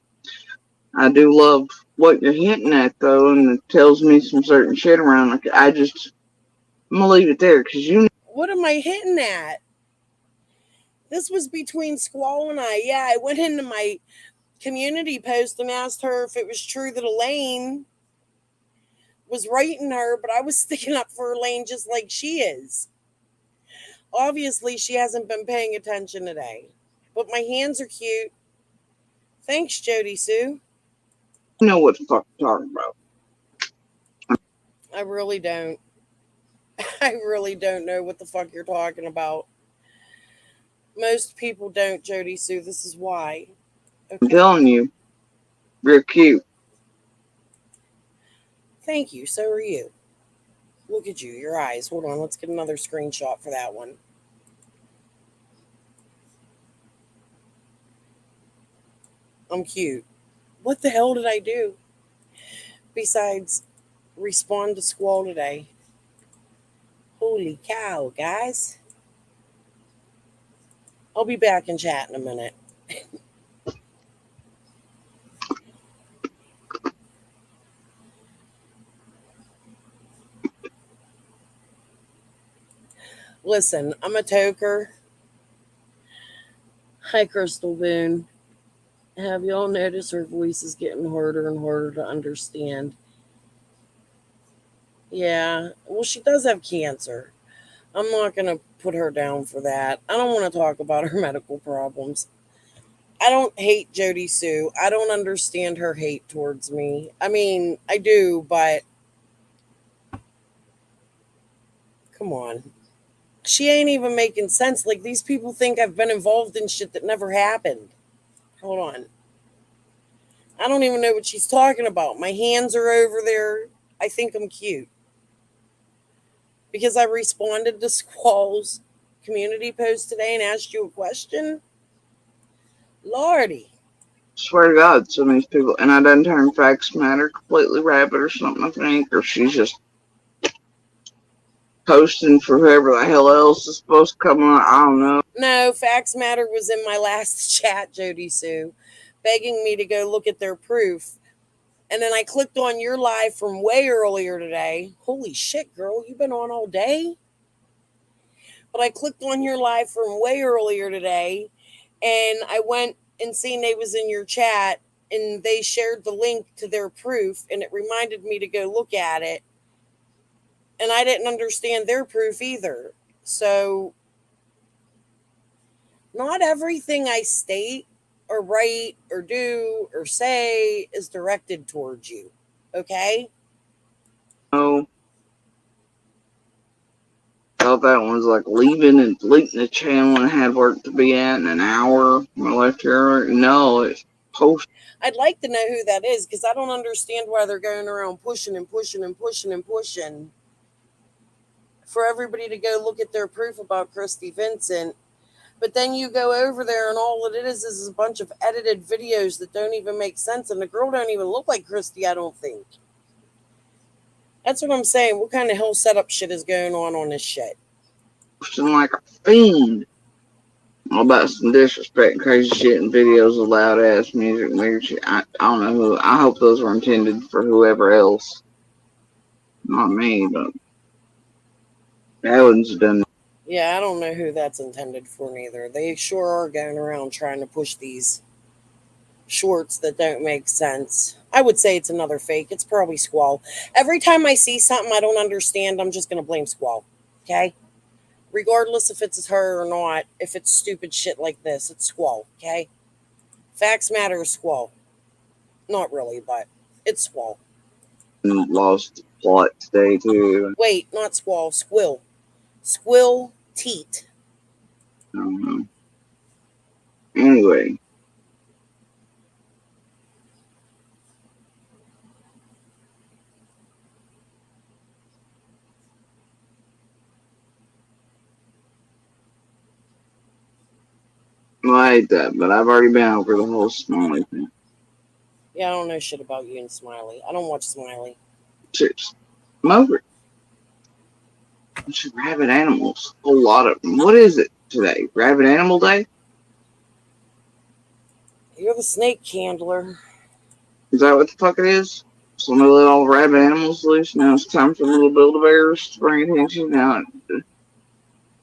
I do love what you're hinting at though, and it tells me some certain shit around. Like I'm gonna leave it there because you What am I hitting at? This was between Squall and I. Yeah, I went into my community post and asked her if it was true that Elaine was writing her, but I was sticking up for Elaine just like she is. Obviously, she hasn't been paying attention today. But my hands are cute. Thanks, Jody Sue. know what the fuck I'm talking about. I really don't. I really don't know what the fuck you're talking about. Most people don't, Jody Sue. This is why. I'm Okay. telling you, you're cute. Thank you. So are you. Look at you, your eyes. Hold on, let's get another screenshot for that one. I'm cute. What the hell did I do besides respond to Squall today? Holy cow, guys. I'll be back in chat in a minute. Listen, I'm a toker. Hi, Crystal Boone. Have y'all noticed her voice is getting harder and harder to understand? Yeah, well, she does have cancer. I'm not going to put her down for that. I don't want to talk about her medical problems. I don't hate Jody Sue. I don't understand her hate towards me. I mean, I do, but come on. She ain't even making sense. Like, these people think I've been involved in shit that never happened. Hold on. I don't even know what she's talking about. My hands are over there. I think I'm cute. Because I responded to Squall's community post today and asked you a question. Lordy. Swear to God, some of these people, and I done turn Facts Matter completely rabid or something, I think, or she's just posting for whoever the hell else is supposed to come on. I don't know. No, Facts Matter was in my last chat, Jody Sue, begging me to go look at their proof. And then I clicked on your live from way earlier today. Holy shit, girl, you've been on all day? But I clicked on your live from way earlier today, and I went and seen they was in your chat, and they shared the link to their proof, and it reminded me to go look at it. And I didn't understand their proof either. So not everything I state or write or do or say is directed towards you. Okay? No. Thought that one was like leaving and deleting the channel and had work to be at in an hour. I left here. No, it's post. I'd like to know who that is because I don't understand why they're going around pushing and pushing and pushing and pushing for everybody to go look at their proof about Christy Vincent. But then you go over there and all it is a bunch of edited videos that don't even make sense. And the girl don't even look like Christy, I don't think. That's what I'm saying. What kind of hell setup shit is going on this shit? Posting like a fiend. All about some disrespect and crazy shit and videos of loud ass music, weird shit. I don't know who. I hope those were intended for whoever else. Not me, but Ellen's done. Yeah, I don't know who that's intended for neither. They sure are going around trying to push these shorts that don't make sense. I would say it's another fake. It's probably Squall. Every time I see something I don't understand, I'm just going to blame Squall. Okay? Regardless if it's her or not, if it's stupid shit like this, it's Squall. Okay? Facts matter, Squall. Not really, but it's Squall. Lost the plot today too. Wait, not Squall. Squill. Squill Teat. I don't know. Anyway. Well, I hate that, but I've already been over the whole Smiley thing. Yeah, I don't know shit about you and Smiley. I don't watch Smiley. Seriously. I'm over it. Bunch of rabid animals. A whole lot of them. What is it today? Rabid Animal Day? You're the snake handler. Is that what the fuck it is? Somebody let all the rabid animals loose. Now it's time for the little Build-A-Bears to bring attention. Now, you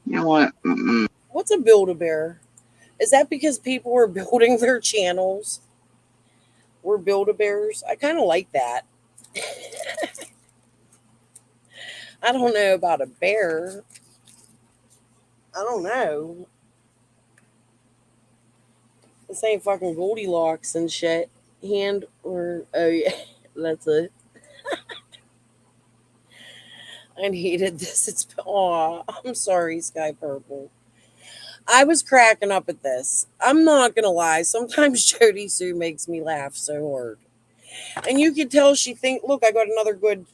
know what? What's a Build-A-Bear? Is that because people were building their channels? We're Build-A-Bears? I kind of like that. I don't know about a bear. I don't know. This ain't fucking Goldilocks and shit. Hand or... Oh, yeah. That's it. I needed this. It's... Aw, I'm sorry, Sky Purple. I was cracking up at this. I'm not gonna lie. Sometimes Jody Sue makes me laugh so hard. And you can tell she think, look, I got another good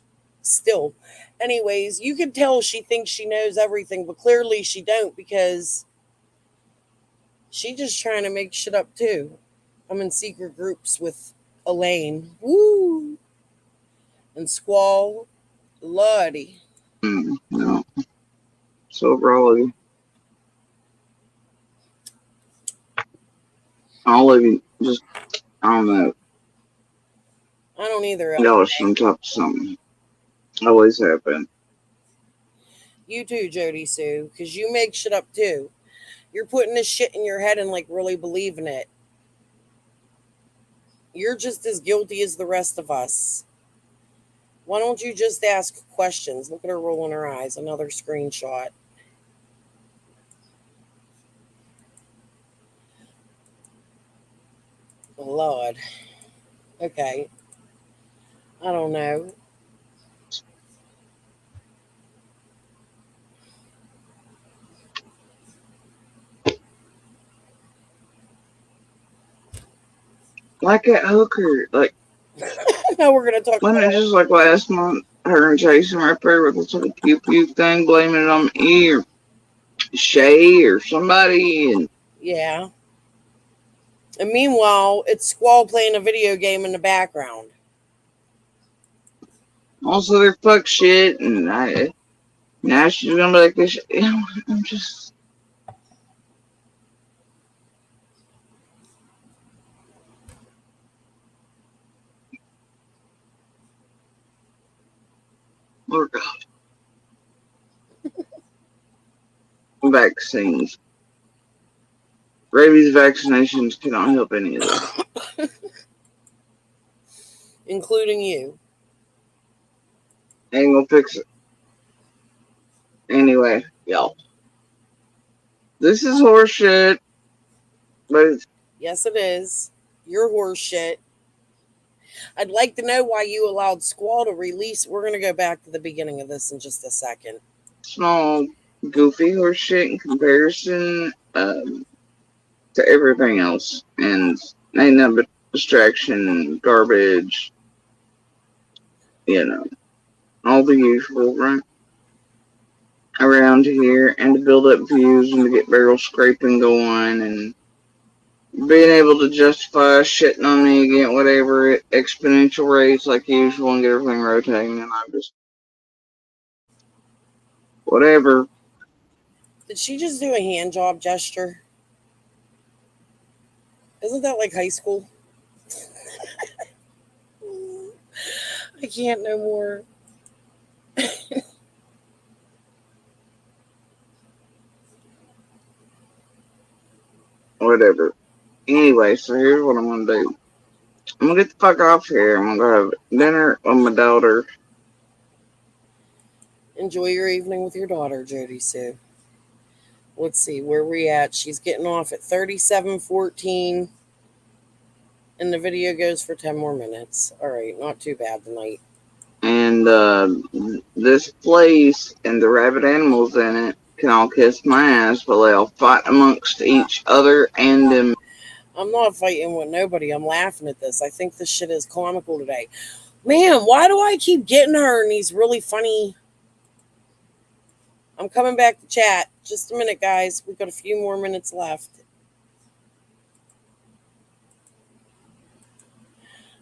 Still, anyways, you can tell she thinks she knows everything, but clearly she don't because she just trying to make shit up too. I'm in secret groups with Elaine, woo, and Squall, Lordy. No. So probably all of you just, I don't know. I don't either, Y'all Ellie. are some top of something. Always happen. You too, Jody Sue, because you make shit up too. You're putting this shit in your head and like really believing it. You're just as guilty as the rest of us. Why don't you just ask questions? Look at her rolling her eyes. Another screenshot. Lord. Okay. I don't know. Like that hooker, like, Now we're gonna talk wasn't it about. just like last month? Her and Jason right there with this little pew pew thing, blaming it on me or Shay or somebody, and Yeah. And meanwhile, it's Squall playing a video game in the background. also they're fuck shit, and now she's gonna be like this. I'm just, Lord God, vaccines. Rabies vaccinations cannot help any of this. Including you. Ain't gonna fix it. Anyway, y'all. This is horseshit, but it's Yes, it is. You're horse shit. I'd like to know why you allowed Squall to release. We're going to go back to the beginning of this in just a second. small, goofy horseshit in comparison to everything else. And ain't nothing but distraction, garbage, you know, all the usual, right? Around here, and to build up views and to get barrel scraping going and being able to justify shitting on me again, whatever, at exponential rates like usual and get everything rotating. And I'm just, whatever. Did she just do a hand job gesture? Isn't that like high school? I can't no more. Whatever. Anyway, so here's what I'm gonna do. I'm gonna get the fuck off here. I'm gonna go have dinner with my daughter. Enjoy your evening with your daughter, Jody Sue. Let's see where we at. She's getting off at 37:14, and the video goes for 10 more minutes. All right, not too bad tonight. And this place and the rabbit animals in it can all kiss my ass, but they all fight amongst each other and them. I'm not fighting with nobody. I'm laughing at this. I think this shit is comical today. Man, why do I keep getting her in these really funny? I'm coming back to chat. Just a minute, guys. We've got a few more minutes left.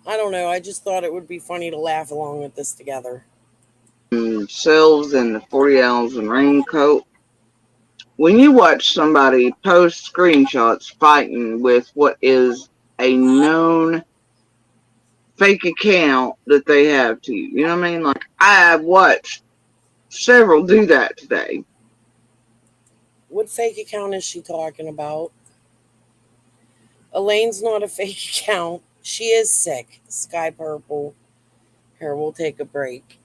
I don't know. I just thought it would be funny to laugh along with this together. Themselves in the 40 owls and raincoat. When you watch somebody post screenshots fighting with what is a known fake account that they have to you, you know what I mean? Like, I watched several do that today. What fake account is she talking about? Elaine's not a fake account. She is sick. Sky Purple. Here, we'll take a break.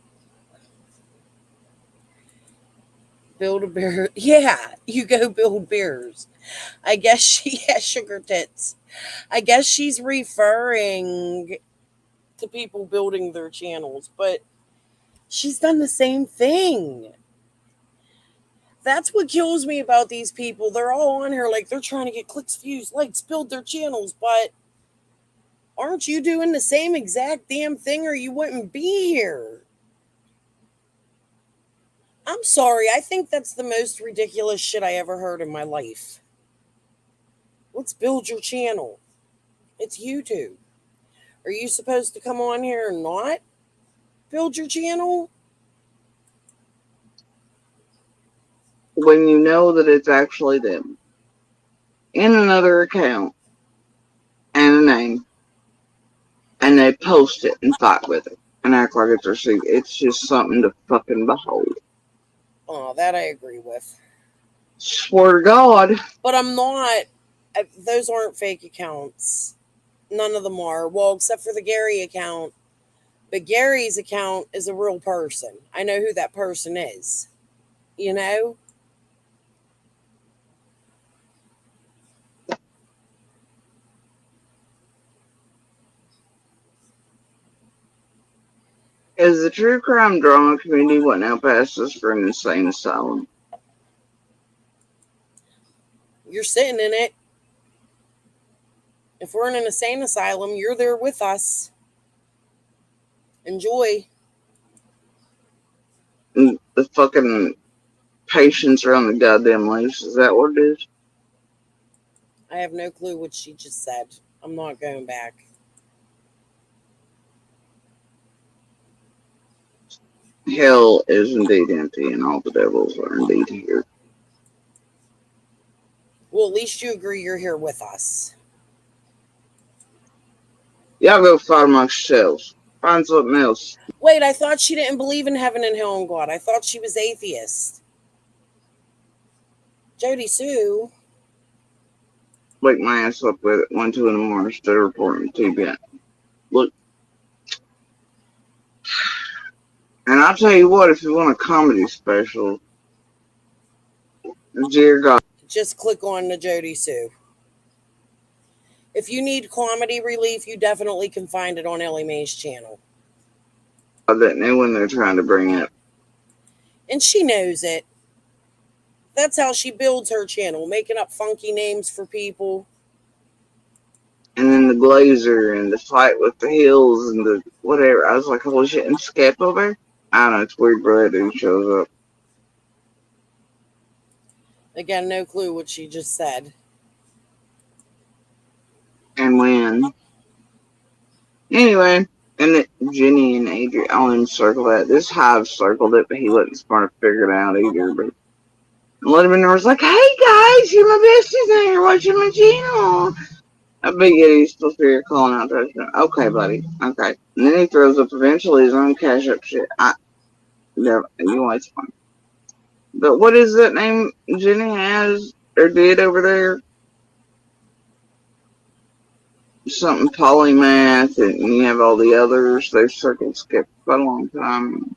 Build a bear. Yeah, you go build bears. I guess she has sugar tits. I guess she's referring to people building their channels, but she's done the same thing. That's what kills me about these people. They're all on here like they're trying to get clicks, views, likes, build their channels, but aren't you doing the same exact damn thing or you wouldn't be here? I'm sorry. I think that's the most ridiculous shit I ever heard in my life. Let's build your channel. It's YouTube. Are you supposed to come on here and not build your channel? When you know that it's actually them in another account and a name, and they post it and fight with it and act like it's their secret. It's just something to fucking behold. Oh, that I agree with. Swear to God. But I'm not. Those aren't fake accounts. None of them are. Well, except for the Gary account. But Gary's account is a real person. I know who that person is. You know? Is the true crime drama community what now passes for an insane asylum? You're sitting in it. If we're in an insane asylum, you're there with us. Enjoy. And the fucking patients are on the goddamn loose. Is that what it is? I have no clue what she just said. I'm not going back. Hell is indeed empty, and all the devils are indeed here. Well, at least you agree you're here with us. Y'all go fight amongst yourselves. Find something else. Wait, I thought she didn't believe in heaven and hell and God. I thought she was atheist. Jody Sue. Wake my ass up with it 1, 2 in the morning instead of reporting to you. Look, and I'll tell you what, if you want a comedy special, dear God, Just click on the Jody Sue. If you need comedy relief, you definitely can find it on Ellie Mae's channel. that new one they're trying to bring up. And she knows it. That's how she builds her channel, making up funky names for people. And then the Glazer and the fight with the Hills and the whatever. I was like, holy shit, and Skep over? I don't know, it's weird, bro. That dude shows up. Again, no clue what she just said. And when. Anyway, and then Jenny and Adrian, I'll encircle that. This Hive circled it, but he wasn't smart to figure it out either. But Letterman was like, hey guys, you're my besties and you're watching my channel. I bet he's still here calling out touchdown. Okay, buddy. Okay. And then he throws up eventually his own cash up shit. Never, you know, it's fine. But what is that name Jenny has or did over there? Something polymath, and you have all the others. They've circled skipped quite a long time.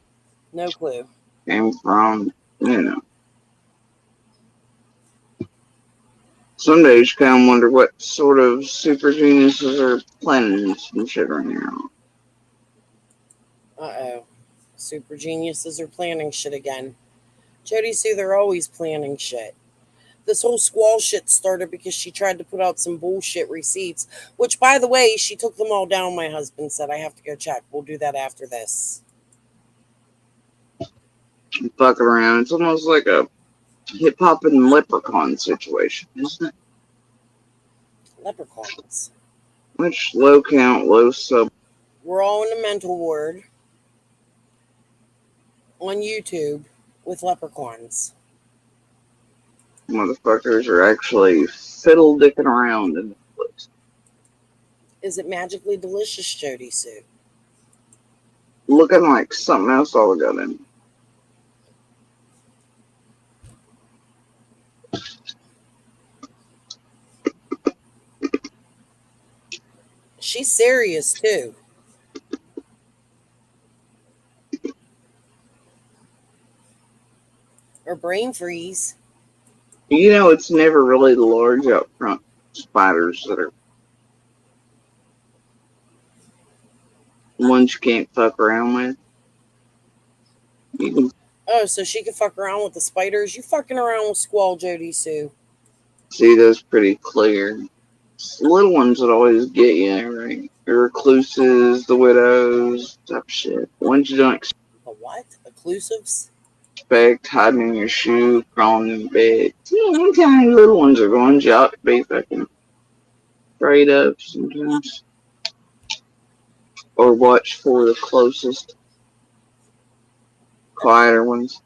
No clue. Came from, you know. Some days you kind of wonder what sort of super geniuses are planning some shit right now. Uh-oh. Super geniuses are planning shit again. Jody Sue, they're always planning shit. This whole Squall shit started because she tried to put out some bullshit receipts, which, by the way, she took them all down. My husband said, I have to go check. We'll do that after this. Fuck around. It's almost like a hip hop and leprechaun situation, isn't it? Leprechauns. Which low count, low sub. We're all in the mental ward on YouTube with leprechauns. Motherfuckers are actually fiddle dicking around in the place. Is it magically delicious, Jody Sue? Looking like something else all got in. She's serious, too. Or brain freeze. You know, it's never really the large up front spiders that are ones you can't fuck around with. You can Oh, so she could fuck around with the spiders? You fucking around with Squall, Jody Sue. see those pretty clear. It's the little ones that always get you, right? The recluses, the widows, type of shit. Ones you don't expect. The what? Occlusives? Expect hiding in your shoe, crawling in bed. Teeny tiny little ones are going you ought to be fucking afraid of sometimes. Or watch for the closest, quieter ones.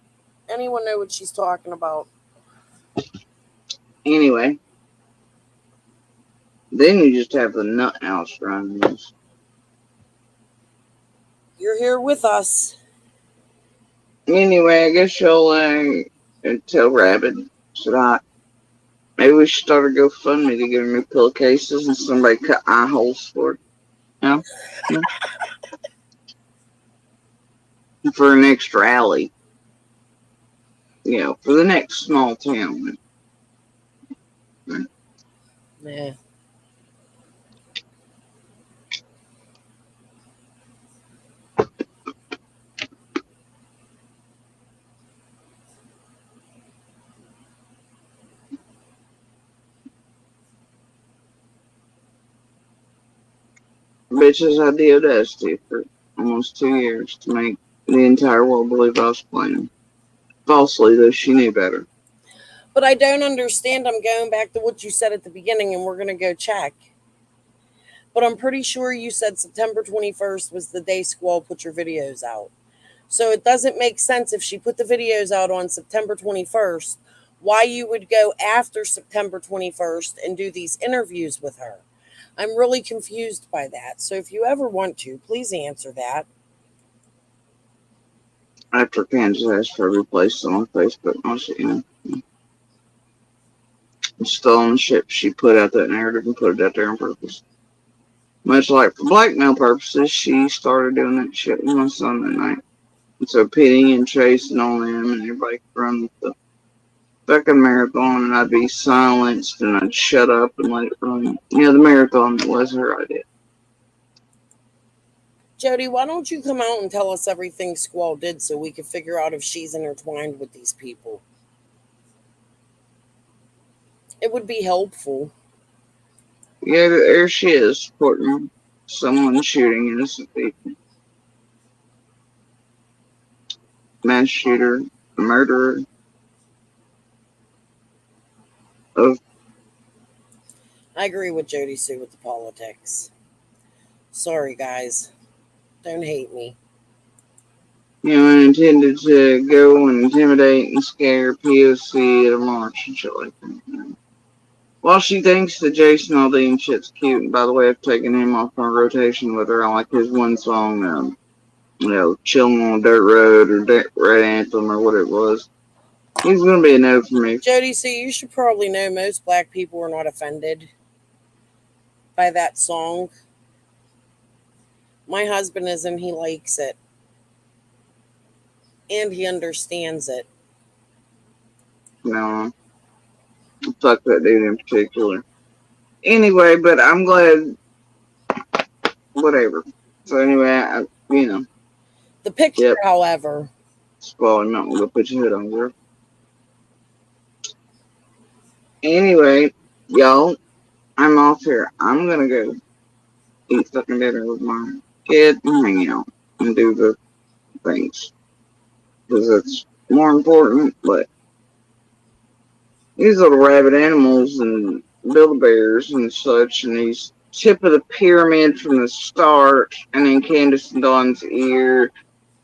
Anyone know what she's talking about? Anyway, then you just have the nut house running loose. You're here with us. Anyway, I guess you'll tell Rabbit. Should I? Maybe we should start a GoFundMe to get her new pillowcases and somebody cut eye holes for it. No? No? For an extra alley. For the next small town. Nah. Bitch's idea Dusty for almost 2 years to make the entire world believe I was playing. Falsely, though she knew better. But I don't understand. I'm going back to what you said at the beginning, and we're going to go check. But I'm pretty sure you said September 21st was the day Squall put your videos out. So it doesn't make sense if she put the videos out on September 21st, why you would go after September 21st and do these interviews with her. I'm really confused by that. So if you ever want to, please answer that. After Kansas asked for a replace on Facebook, stolen shit. She put out that narrative and put it out there on purpose. Much like for blackmail purposes, she started doing that shit with my son that night. And so Penny and Chase and all them and everybody could run the fucking marathon and I'd be silenced and I'd shut up and let it run. The marathon that was her idea. Jody, why don't you come out and tell us everything Squall did so we can figure out if she's intertwined with these people? It would be helpful. Yeah, there she is, supporting someone shooting innocent people. Mass shooter, murderer of. I agree with Jody Sue with the politics. Sorry, guys. Don't hate me. And intended to go and intimidate and scare POC at a march and shit like that. While she thinks that Jason Aldean shit's cute, and by the way, I've taken him off my rotation with her. I like his one song, Chilling on a Dirt Road or Red Anthem or what it was. He's gonna be a no for me. Jody, so you should probably know most black people are not offended by that song. My husband is, and he likes it. And he understands it. No. Fuck that dude in particular. Anyway, but I'm glad. Whatever. So anyway, The picture, however. Squall, I'm not gonna go put your head on her. Anyway, y'all, I'm off here. I'm gonna go eat fucking dinner with my kid and hang out and do the things. Because it's more important, but these little rabbit animals and Build-A-Bears and such, and these tip of the pyramid from the start, and then Candace and Dawn's ear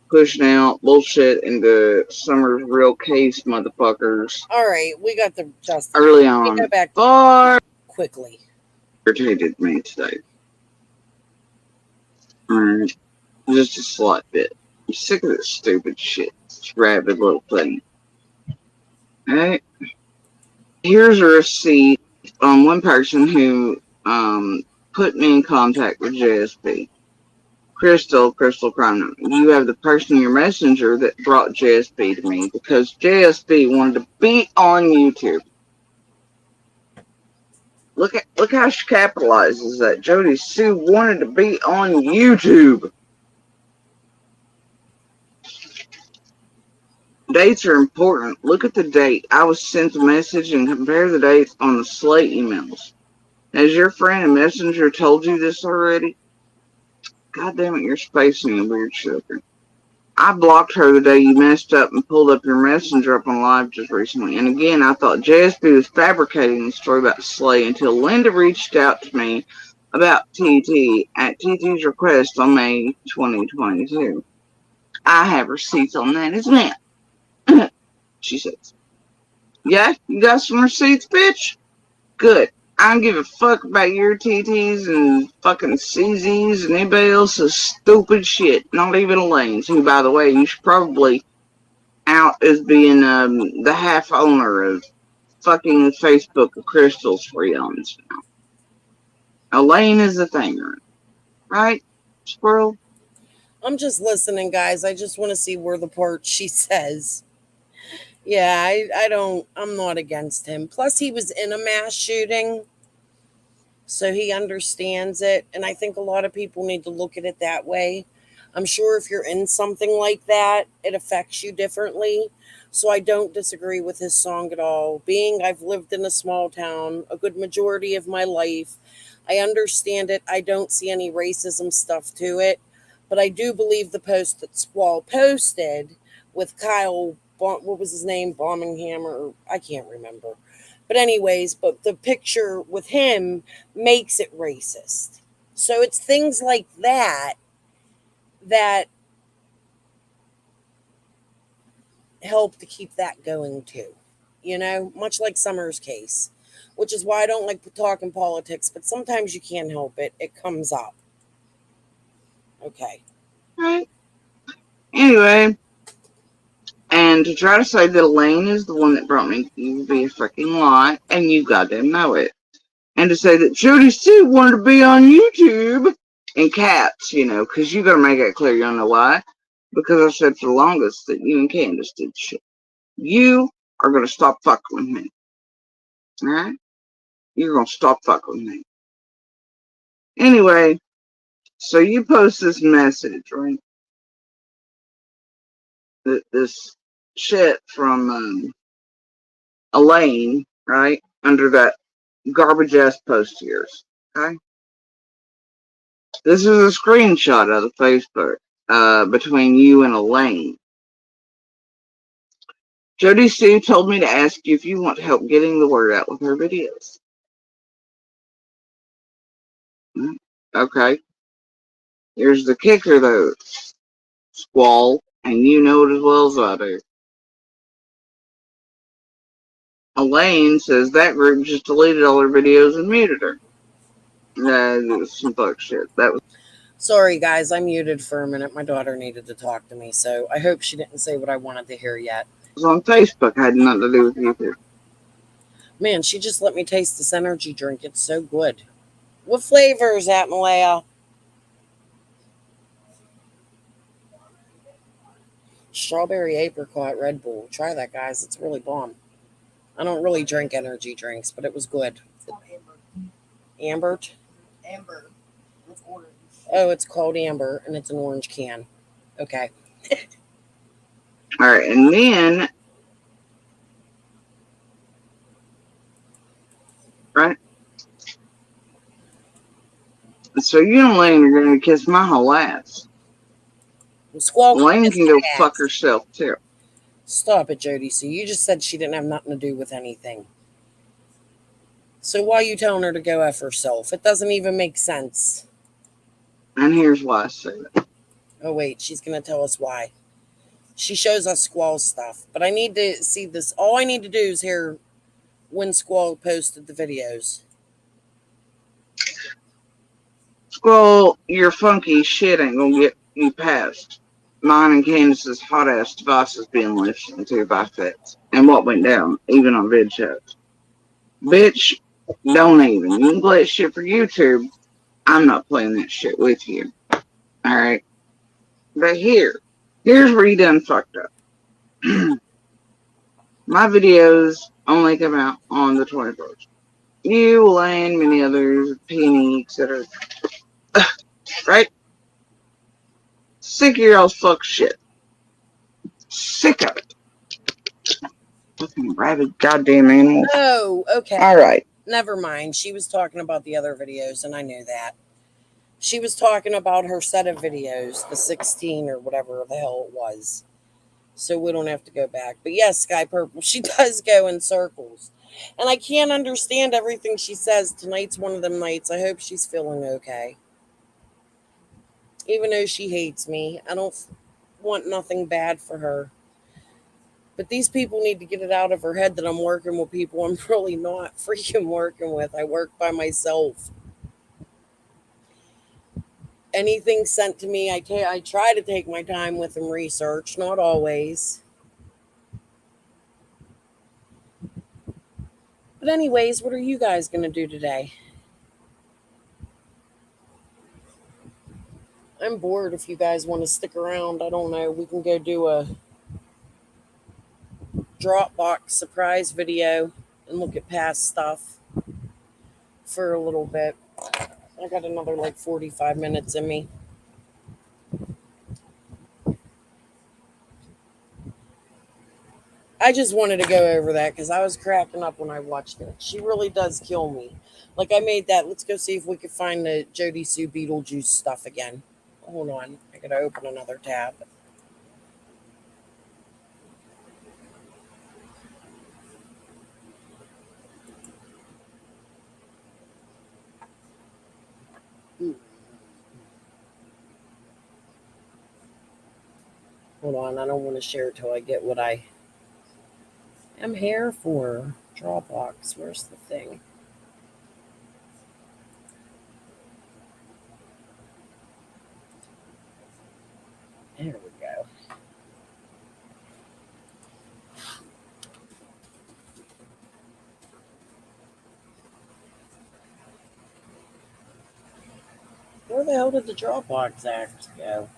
pushing out bullshit into Summer's real case, motherfuckers. All right, we got the justice. Early on, we go back far quickly. Irritated me today. Alright, just a slight bit. I'm sick of this stupid shit. This rabbit little thing. Alright. Here's a receipt on one person who put me in contact with JSP. Crystal Crime. You have the person in your messenger that brought JSP to me because JSP wanted to be on YouTube. Look how she capitalizes that. Jody Sue wanted to be on YouTube. Dates are important. Look at the date. I was sent a message and compare the dates on the Slate emails. Has your friend and messenger told you this already? God damn it, you're spacing a weird sugar. I blocked her the day you messed up and pulled up your messenger up on live just recently. And again, I thought JSB was fabricating the story about Slay until Linda reached out to me about TT at TT's request on May 2022. I have receipts on that as well. She says, yeah, you got some receipts, bitch? Good. I don't give a fuck about your TTs and fucking CZs and anybody else's stupid shit. Not even Elaine's, who, by the way, you should probably out as being the half owner of fucking Facebook of Crystal's Freelance now. Elaine is the thing, right? Squirrel? I'm just listening, guys. I just want to see where the part she says. Yeah, I'm not against him. Plus, he was in a mass shooting, so he understands it. And I think a lot of people need to look at it that way. I'm sure if you're in something like that, it affects you differently. So I don't disagree with his song at all. Being I've lived in a small town a good majority of my life, I understand it. I don't see any racism stuff to it. But I do believe the post that Squall posted with Kyle, what was his name? Bombingham, or I can't remember. But, anyways, but the picture with him makes it racist. So it's things like that that help to keep that going too. Much like Summer's case, which is why I don't like to talk in politics, but sometimes you can't help it. It comes up. Okay. Right. Anyway, and to try to say that Elaine is the one that brought me you would be a freaking lie, and you goddamn know it. And to say that Jody Sue wanted to be on YouTube in caps, because you gotta make it clear, you don't know why. Because I said for the longest that you and Candace did shit. You are gonna stop fucking with me. Alright? You're gonna stop fucking with me. Anyway, so you post this message, right? This shit from Elaine, right? Under that garbage ass post of yours. Okay? This is a screenshot of the Facebook between you and Elaine. Jody Sue told me to ask you if you want help getting the word out with her videos. Okay. Here's the kicker though, Squall, and you know it as well as I do. Elaine says that group just deleted all her videos and muted her. It was some fuck shit. That was Sorry, guys. I muted for a minute. My daughter needed to talk to me, so I hope she didn't say what I wanted to hear yet. on Facebook. Had nothing to do with YouTube. Man, she just let me taste this energy drink. It's so good. What flavor is that, Malaya? Strawberry apricot Red Bull. Try that, guys. It's really bomb. I don't really drink energy drinks, but it was good. Amber. Amber with orange. Oh, it's called Amber, and it's an orange can. Okay. All right, and then, right? So you and Elaine are going to kiss my whole ass. Squall Elaine can go fuck herself, too. Stop it, Jody. So you just said she didn't have nothing to do with anything. So why are you telling her to go F herself? It doesn't even make sense. And here's why I say that. Oh, wait. She's going to tell us why. She shows us Squall stuff. But I need to see this. All I need to do is hear when Squall posted the videos. Squall, your funky shit ain't going to get you past mine and Candace's hot ass devices being listened to by feds. And what went down, even on vid shows. Bitch, don't even. You can play shit for YouTube. I'm not playing that shit with you. Alright? But here's where you done fucked up. My videos only come out on the 21st. You, Elaine, many others, Penny, etc. Right? Sick of y'all's fuck shit. Sick of it. Fucking rabid goddamn animals. Oh, okay. Alright. Never mind. She was talking about the other videos, and I knew that. She was talking about her set of videos, the 16 or whatever the hell it was. So we don't have to go back. But yes, Sky Purple, she does go in circles. And I can't understand everything she says. Tonight's one of them nights. I hope she's feeling okay. Even though she hates me, I don't want nothing bad for her. But these people need to get it out of her head that I'm working with people I'm really not freaking working with. I work by myself. Anything sent to me, I try to take my time with and research, not always. But anyways, what are you guys going to do today? I'm bored. If you guys want to stick around, I don't know. We can go do a Dropbox surprise video and look at past stuff for a little bit. I got another like 45 minutes in me. I just wanted to go over that because I was cracking up when I watched it. She really does kill me. Like I made that. Let's go see if we can find the Jody Sue Beetlejuice stuff again. Hold on. I gotta open another tab. Hold on. I don't want to share till I get what I am here for. Dropbox. Where's the thing? There we go. Where the hell did the Dropbox act go?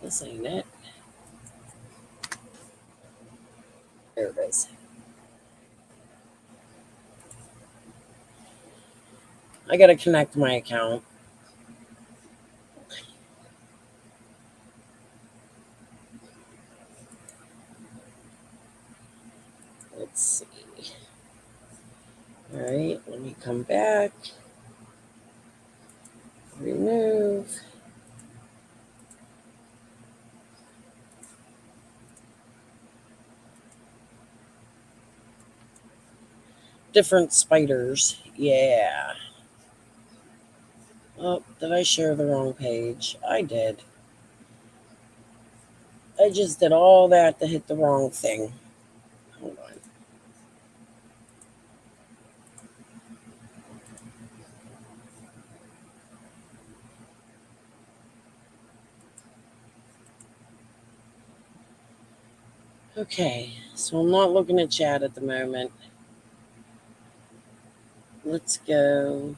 This ain't it. There it is. I gotta connect my account. Let's see. All right, let me come back. Remove. Different spiders. Yeah. Oh, did I share the wrong page? I did. I just did all that to hit the wrong thing. Hold on. Okay, so I'm not looking at chat at the moment. Let's go.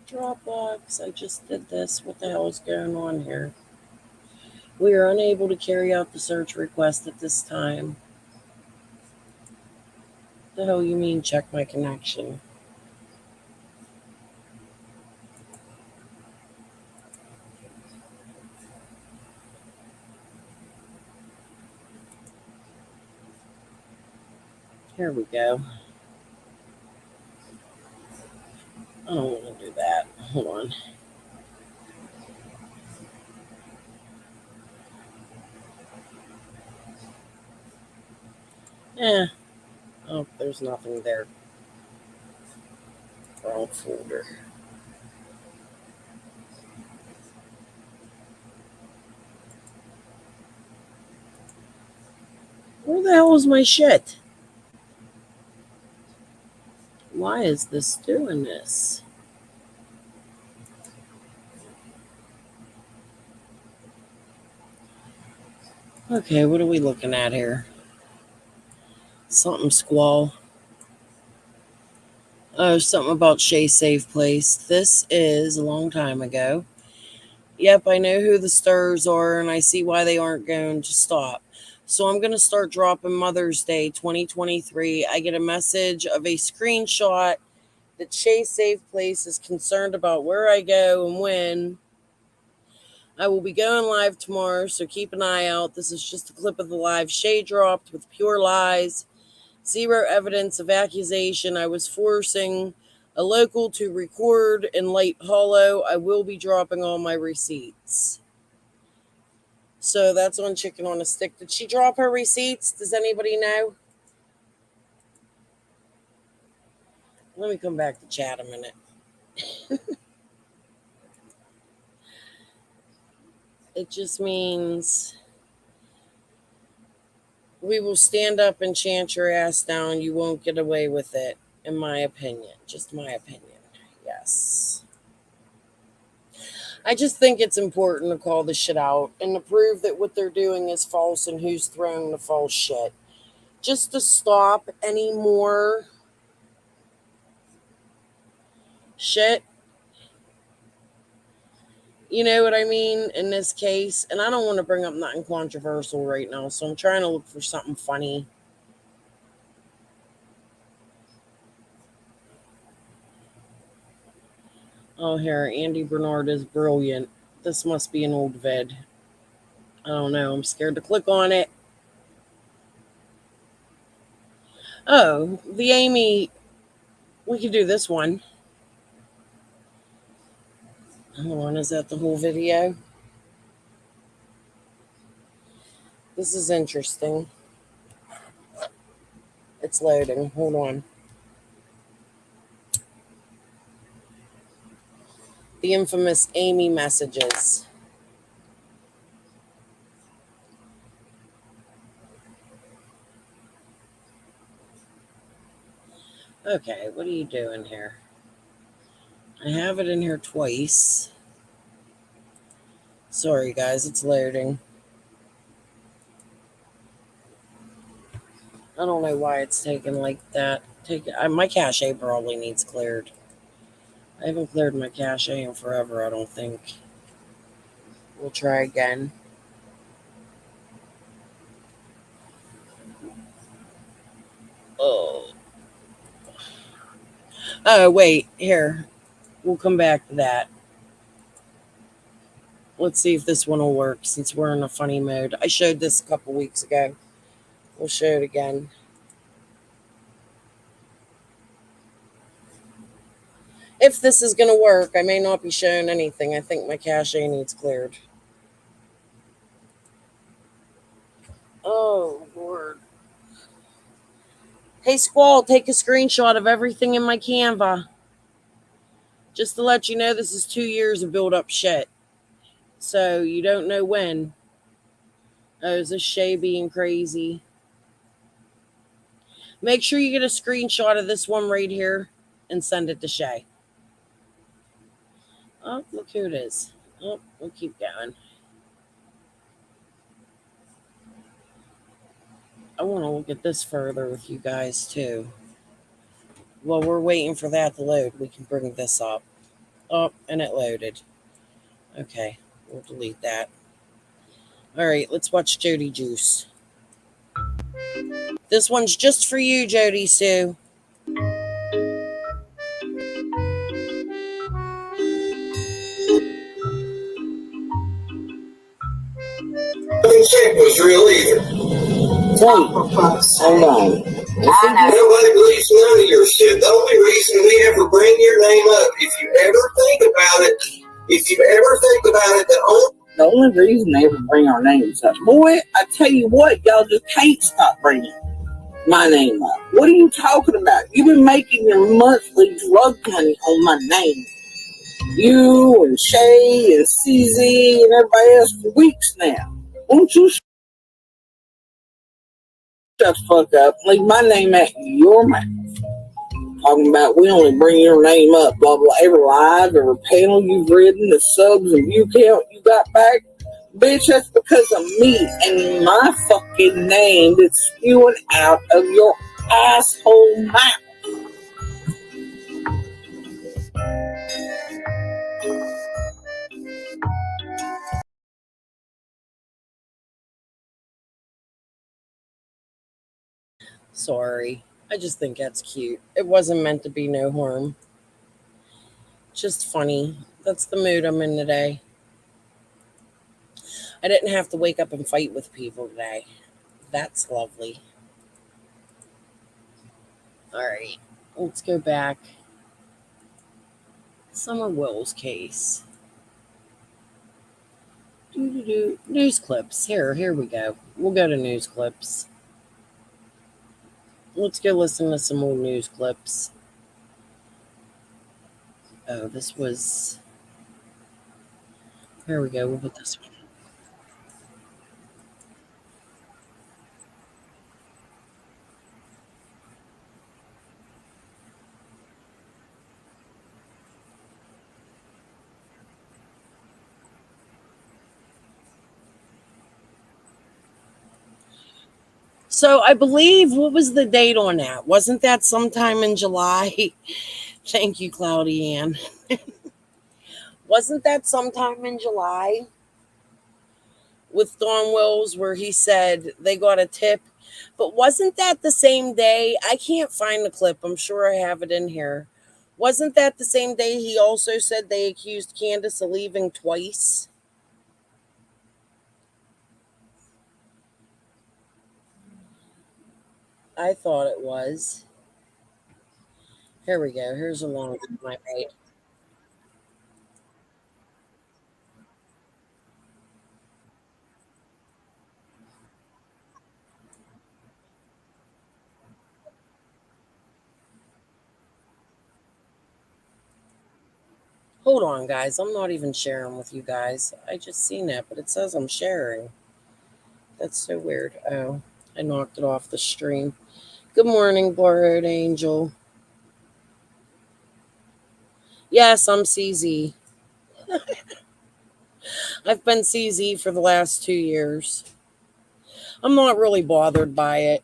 Dropbox. I just did this. What the hell is going on here? We are unable to carry out the search request at this time. The hell you mean check my connection? Here we go. I don't want to do that. Hold on. Eh. Oh, there's nothing there. Wrong folder. Where the hell is my shit? Why is this doing this? Okay, what are we looking at here? Something squall. Oh, something about Shea Safe Place. This is a long time ago. Yep, I know who the stirs are, and I see why they aren't going to stop. So I'm going to start dropping Mother's Day 2023. I get a message of a screenshot that Shea Safe Place is concerned about where I go and when. I will be going live tomorrow, so keep an eye out. This is just a clip of the live Shea dropped with pure lies. Zero evidence of accusation. I was forcing A local to record in Light Hollow. I will be dropping all my receipts. So that's on Chicken on a Stick. Did she drop her receipts? Does anybody know? Let me come back to chat a minute. It just means we will stand up and chant your ass down. You won't get away with it, in my opinion. Just my opinion. Yes. I just think it's important to call the shit out and to prove that what they're doing is false and who's throwing the false shit. Just to stop any more shit. You know what I mean? In this case. And I don't want to bring up nothing controversial right now, so I'm trying to look for something funny. Oh, here, Andy Bernard is brilliant. This must be an old vid. I don't know. I'm scared to click on it. Oh, the Amy. We could do this one. Hold on, is that the whole video? This is interesting. It's loading. Hold on. The infamous Amy messages. Okay, what are you doing here? I have it in here twice. Sorry, guys, it's loading. I don't know why it's taking like that. My cache probably needs cleared. I haven't cleared my cache in forever, I don't think. We'll try again. Oh, wait, here. We'll come back to that. Let's see if this one will work since we're in a funny mode. I showed this a couple weeks ago. We'll show it again. If this is going to work, I may not be showing anything. I think my cache needs cleared. Oh, Lord. Hey, Squall, take a screenshot of everything in my Canva. Just to let you know, this is 2 years of build-up shit. So you don't know when. Oh, is this Shay being crazy? Make sure you get a screenshot of this one right here and send it to Shay. Oh, look who it is. Oh, we'll keep going. I want to look at this further with you guys, too. While we're waiting for that to load, we can bring this up. Oh, and it loaded. Okay, we'll delete that. All right, let's watch Jody Juice. This one's just for you, Jody Sue. Check was real either. Wait, hold on. Nobody believes none of your shit. The only reason we ever bring your name up, if you ever think about it, the only reason they ever bring our names up. Boy, I tell you what, y'all just can't stop bringing my name up. What are you talking about? You've been making your monthly drug money on my name. You and Shay and CZ and everybody else for weeks now. Won't you shut the fuck up and leave my name at your mouth? Talking about we only bring your name up, blah, blah, every live, every panel you've ridden, the subs and view count you got back. Bitch, that's because of me and my fucking name that's spewing out of your asshole mouth. Sorry. I just think that's cute. It wasn't meant to be no harm. Just funny. That's the mood I'm in today. I didn't have to wake up and fight with people today. That's lovely. All right. Let's go back. Summer Wells case. News clips. Here we go. We'll go to news clips. Let's go listen to some old news clips. Oh, this was. Here we go. We'll put this one. So I believe, what was the date on that? Wasn't that sometime in July? Thank you, Cloudy Ann. Wasn't that sometime in July with Don Wills where he said they got a tip? But wasn't that the same day? I can't find the clip. I'm sure I have it in here. Wasn't that the same day he also said they accused Candace of leaving twice? I thought it was. Here we go. Here's a long one I made. Hold on, guys. I'm not even sharing with you guys. I just seen that, but it says I'm sharing. That's so weird. Oh, I knocked it off the stream. Good morning, Borrowed Angel. Yes, I'm CZ. I've been CZ for the last 2 years. I'm not really bothered by it.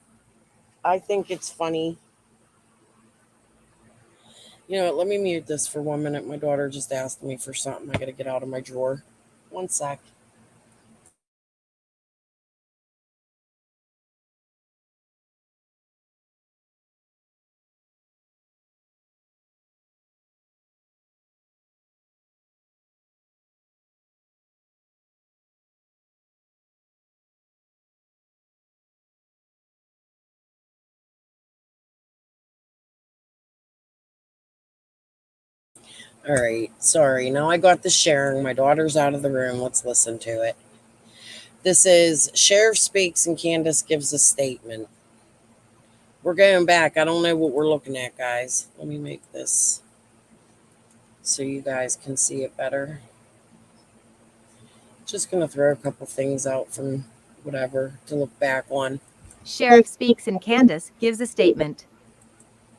I think it's funny. You know what? Let me mute this for 1 minute. My daughter just asked me for something. I got to get out of my drawer. One sec. All right. Sorry. Now I got the sharing. My daughter's out of the room. Let's listen to it. This is Sheriff Speaks and Candace gives a statement. We're going back. I don't know what we're looking at, guys. Let me make this so you guys can see it better. Just going to throw a couple things out from whatever to look back on. Sheriff Speaks and Candace gives a statement.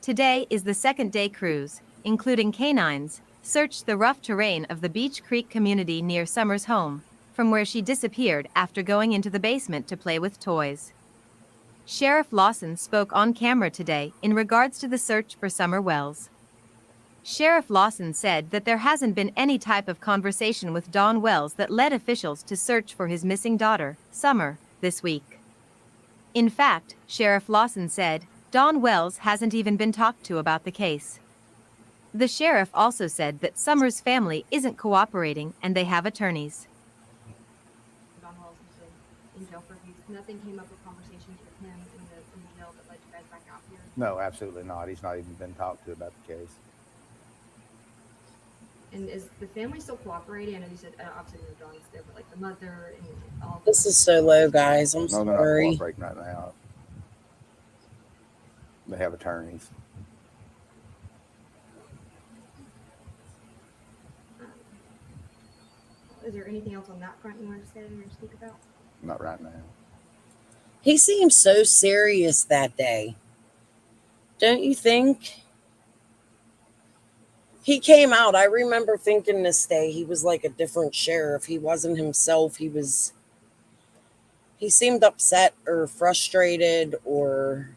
Today is the second day crews, including canines, searched the rough terrain of the Beach Creek community near Summer's home, from where she disappeared after going into the basement to play with toys. Sheriff Lawson spoke on camera today in regards to the search for Summer Wells. Sheriff Lawson said that there hasn't been any type of conversation with Don Wells that led officials to search for his missing daughter, Summer, this week. In fact, Sheriff Lawson said, Don Wells hasn't even been talked to about the case. The sheriff also said that Summer's family isn't cooperating and they have attorneys. Don Wells has been in jail for abuse. Nothing came up with conversations with him in the jail that led you guys back out here. No, absolutely not. He's not even been talked to about the case. And is the family still cooperating? I know you said obviously Don's there, but like the mother and all. This is so low, guys. I'm No, they're not sorry. cooperating right now. They have attorneys. Is there anything else on that front you want to say or speak about? Not right now. He seemed so serious that day. Don't you think? He came out. I remember thinking this day he was like a different sheriff. He wasn't himself. He seemed upset or frustrated or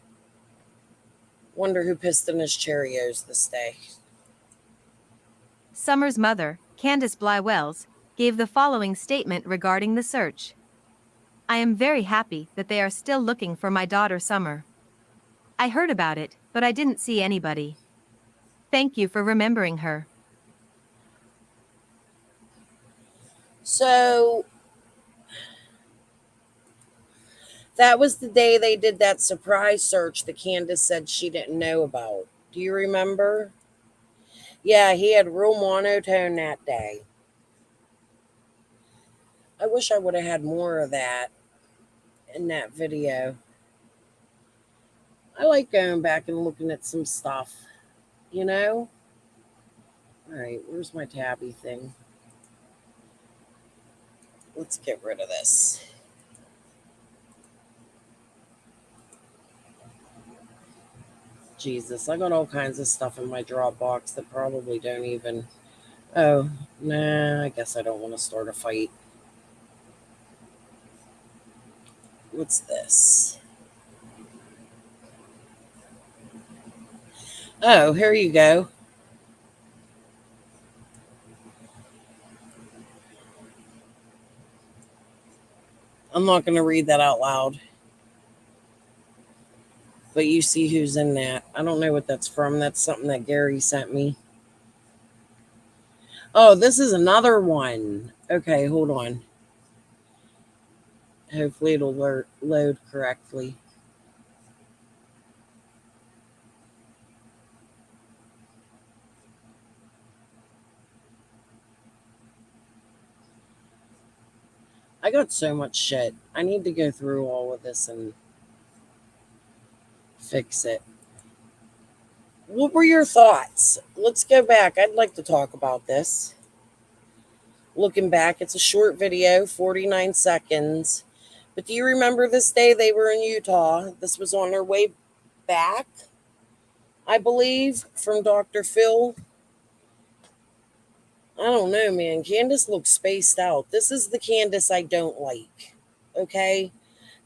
wonder who pissed in his Cheerios this day. Summer's mother, Candace Bly Wells, gave the following statement regarding the search. I am very happy that they are still looking for my daughter Summer. I heard about it, but I didn't see anybody. Thank you for remembering her. So that was the day they did that surprise search that Candace said she didn't know about. Do you remember? Yeah, he had real monotone that day. I wish I would have had more of that in that video. I like going back and looking at some stuff, you know? All right, where's my tabby thing? Let's get rid of this. Jesus, I got all kinds of stuff in my Dropbox that probably don't even. Oh, nah, I guess I don't want to start a fight. What's this? Oh, here you go. I'm not going to read that out loud. But you see who's in that. I don't know what that's from. That's something that Gary sent me. Oh, this is another one. Okay, hold on. Hopefully it'll load correctly. I got so much shit. I need to go through all of this and fix it. What were your thoughts? Let's go back. I'd like to talk about this. Looking back, it's a short video, 49 seconds. But do you remember this day they were in Utah? This was on their way back, I believe, from Dr. Phil. I don't know, man. Candace looks spaced out. This is the Candace I don't like. Okay?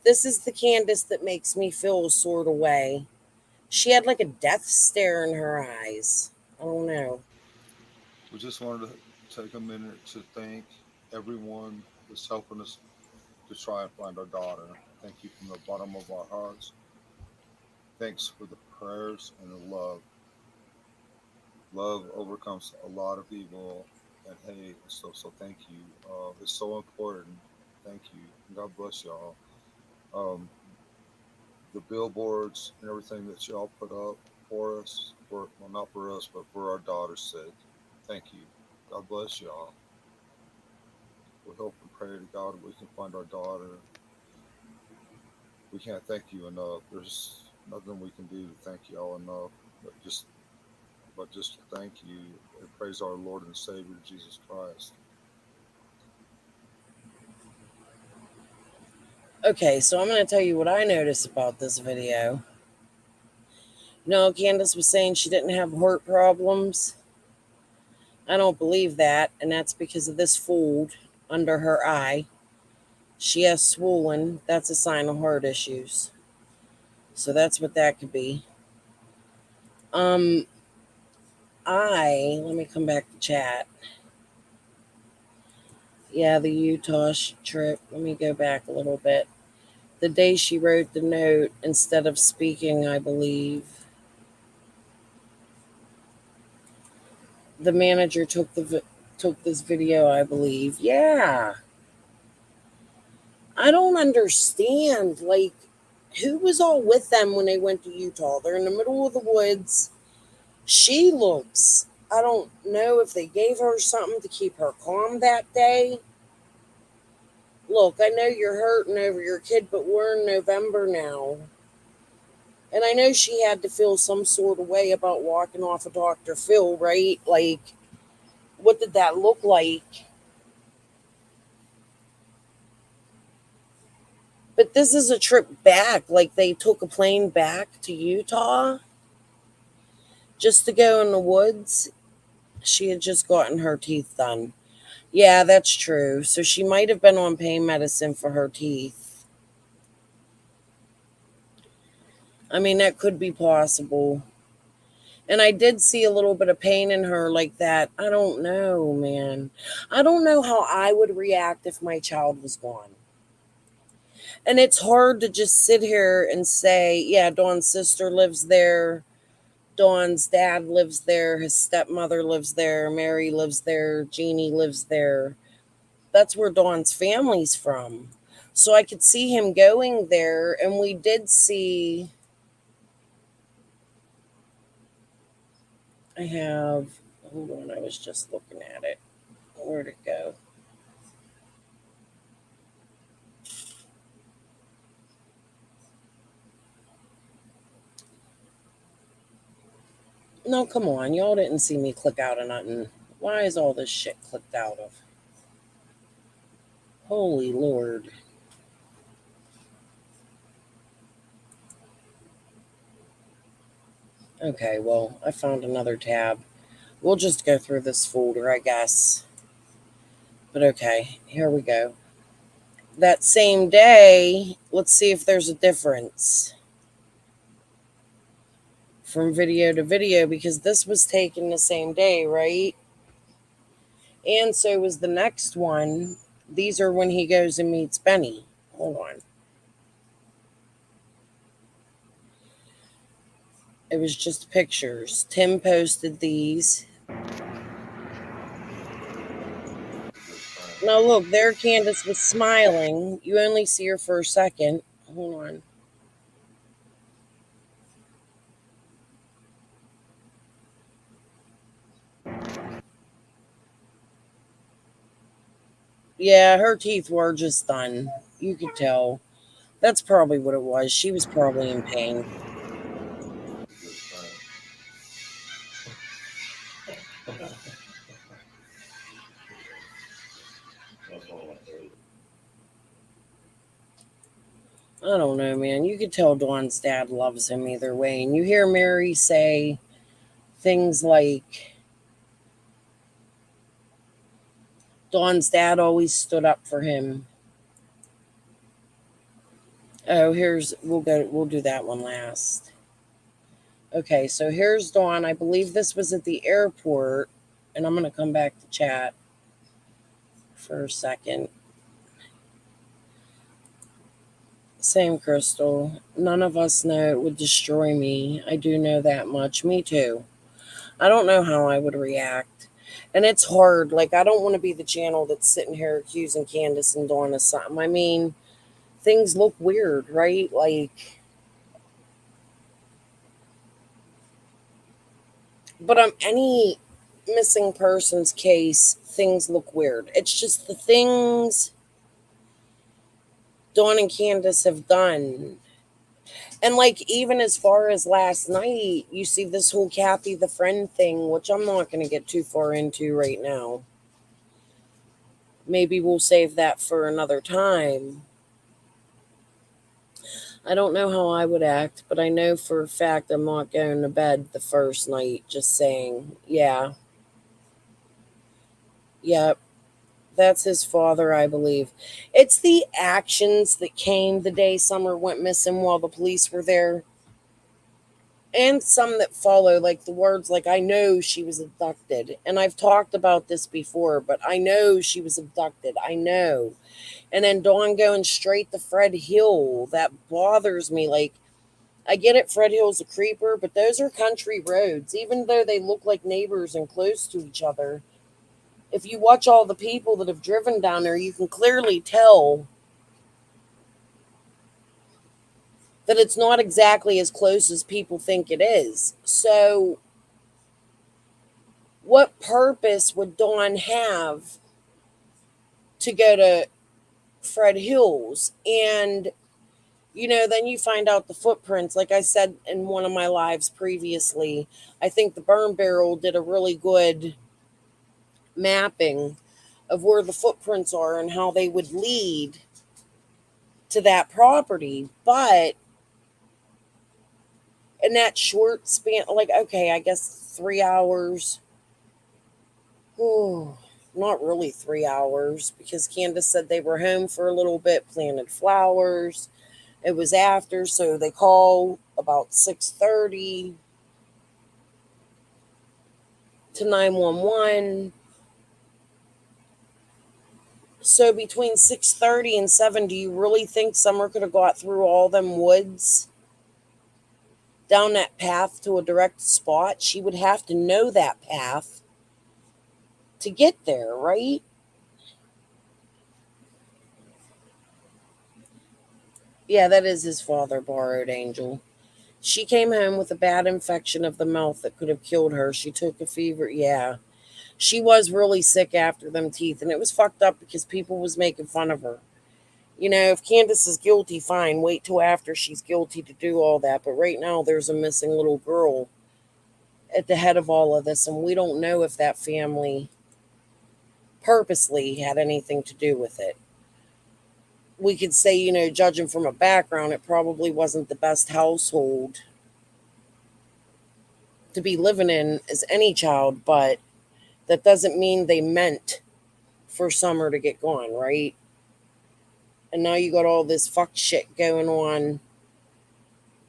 This is the Candace that makes me feel a sort of way. She had like a death stare in her eyes. I don't know. We just wanted to take a minute to thank everyone that's helping us to try and find our daughter. Thank you from the bottom of our hearts. Thanks for the prayers and the love. Love overcomes a lot of evil and hate. So thank you. It's so important. Thank you. God bless y'all. Um, the billboards and everything that y'all put up for us, for well, not for us, but for our daughter's sake. Thank you. God bless y'all. We hope and pray to God that we can find our daughter. We can't thank you enough. There's nothing we can do to thank y'all enough, but just to thank you and praise our Lord and Savior Jesus Christ. Okay, so I'm going to tell you what I noticed about this video. No, Candace was saying she didn't have heart problems. I don't believe that, and that's because of this fold under her eye. She has swollen. That's a sign of heart issues. So that's what that could be. Let me come back to chat. Yeah, the Utah trip. Let me go back a little bit. The day she wrote the note instead of speaking, I believe. The manager took this video, I believe. Yeah. I don't understand. Like, who was all with them when they went to Utah? They're in the middle of the woods. She looks, I don't know if they gave her something to keep her calm that day. Look, I know you're hurting over your kid, but we're in November now. And I know she had to feel some sort of way about walking off of Dr. Phil, right? Like, what did that look like? But this is a trip back. Like, they took a plane back to Utah just to go in the woods. She had just gotten her teeth done. Yeah, that's true. So she might have been on pain medicine for her teeth. I mean, that could be possible. And I did see a little bit of pain in her like that. I don't know, man. I don't know how I would react if my child was gone. And it's hard to just sit here and say, yeah, Dawn's sister lives there. Dawn's dad lives there. His stepmother lives there. Mary lives there. Jeannie lives there. That's where Dawn's family's from. So I could see him going there. And we did see, Hold on, I was just looking at it. Where'd it go? No, come on. Y'all didn't see me click out of nothing. Why is all this shit clicked out of? Holy Lord. Okay, well, I found another tab. We'll just go through this folder, I guess. But okay, here we go. That same day, let's see if there's a difference from video to video, because this was taken the same day, right? And so was the next one. These are when he goes and meets Benny. Hold on. It was just pictures. Tim posted these. Now look, there Candace was smiling. You only see her for a second. Hold on. Yeah, her teeth were just done. You could tell. That's probably what it was. She was probably in pain. I don't know, man. You could tell Dawn's dad loves him either way. And you hear Mary say things like, Dawn's dad always stood up for him. Oh, we'll do that one last. Okay, so here's Dawn. I believe this was at the airport, and I'm going to come back to chat for a second. Same, Crystal. None of us know it would destroy me. I do know that much. Me too. I don't know how I would react. And it's hard. Like, I don't want to be the channel that's sitting here accusing Candace and Dawn of something. I mean, things look weird, right? Like, but any missing persons case, things look weird. It's just the things Dawn and Candace have done. And like, even as far as last night, you see this whole Kathy the friend thing, which I'm not going to get too far into right now. Maybe we'll save that for another time. I don't know how I would act, but I know for a fact I'm not going to bed the first night just saying, yeah, yep, that's his father, I believe. It's the actions that came the day Summer went missing while the police were there. And some that follow, like the words like, I know she was abducted. And I've talked about this before, but I know she was abducted. I know. And then Dawn going straight to Fred Hill. That bothers me. Like, I get it, Fred Hill's a creeper, but those are country roads. Even though they look like neighbors and close to each other, if you watch all the people that have driven down there, you can clearly tell that it's not exactly as close as people think it is. So, what purpose would Dawn have to go to Fred Hill's? And, then you find out the footprints. Like I said in one of my lives previously, I think the Burn Barrel did a really good mapping of where the footprints are and how they would lead to that property. But in that short span, like, okay, I guess 3 hours. Oh, not really 3 hours, because Candace said they were home for a little bit, planted flowers. It was after, so they call about 6:30 to 911. So between 6:30 and 7, do you really think Summer could have got through all them woods down that path to a direct spot? She would have to know that path to get there, right? Yeah, that is his father, Borrowed Angel. She came home with a bad infection of the mouth that could have killed her. She took a fever. Yeah. She was really sick after them teeth, and it was fucked up because people was making fun of her. You know, if Candace is guilty, fine. Wait till after she's guilty to do all that. But right now, there's a missing little girl at the head of all of this, and we don't know if that family purposely had anything to do with it. We could say, you know, judging from a background, it probably wasn't the best household to be living in as any child, but that doesn't mean they meant for Summer to get gone, right? And now you got all this fuck shit going on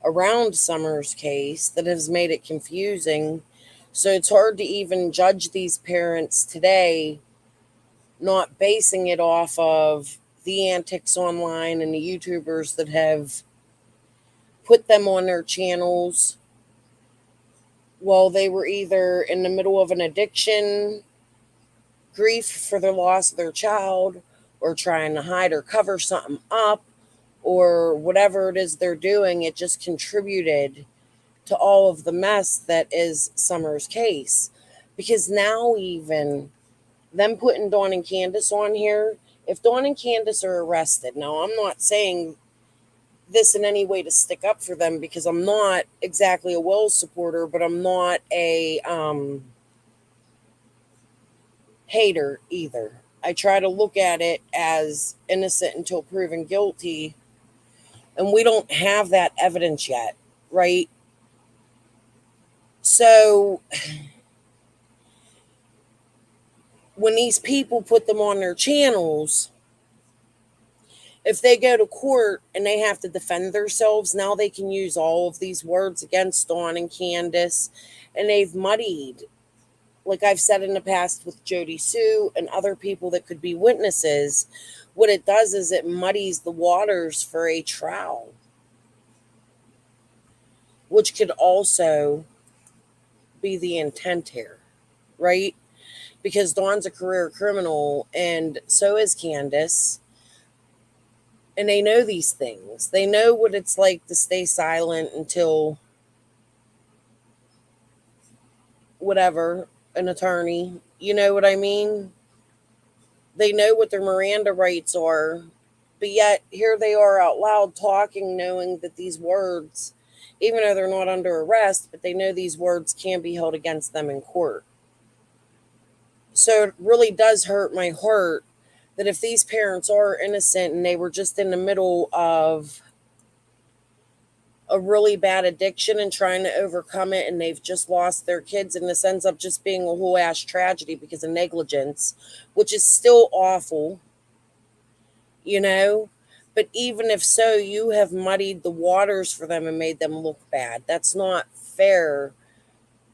around Summer's case that has made it confusing. So it's hard to even judge these parents today, not basing it off of the antics online and the YouTubers that have put them on their channels while they were either in the middle of an addiction, grief for the loss of their child, or trying to hide or cover something up, or whatever it is they're doing. It just contributed to all of the mess that is Summer's case. Because now, even them putting Dawn and Candace on here, if Dawn and Candace are arrested, now I'm not saying this in any way to stick up for them because I'm not exactly a Wells supporter, but I'm not a hater either. I try to look at it as innocent until proven guilty, and we don't have that evidence yet, right? So when these people put them on their channels, if they go to court and they have to defend themselves, now they can use all of these words against Dawn and Candace, and they've muddied, like I've said in the past with Jody Sue and other people that could be witnesses. What it does is it muddies the waters for a trial, which could also be the intent here, right? Because Dawn's a career criminal and so is Candace. And they know these things. They know what it's like to stay silent until whatever, an attorney. You know what I mean? They know what their Miranda rights are. But yet, here they are out loud talking, knowing that these words, even though they're not under arrest, but they know these words can be held against them in court. So it really does hurt my heart that if these parents are innocent and they were just in the middle of a really bad addiction and trying to overcome it, and they've just lost their kids, and this ends up just being a whole ass tragedy because of negligence, which is still awful, you know? But even if so, you have muddied the waters for them and made them look bad. That's not fair.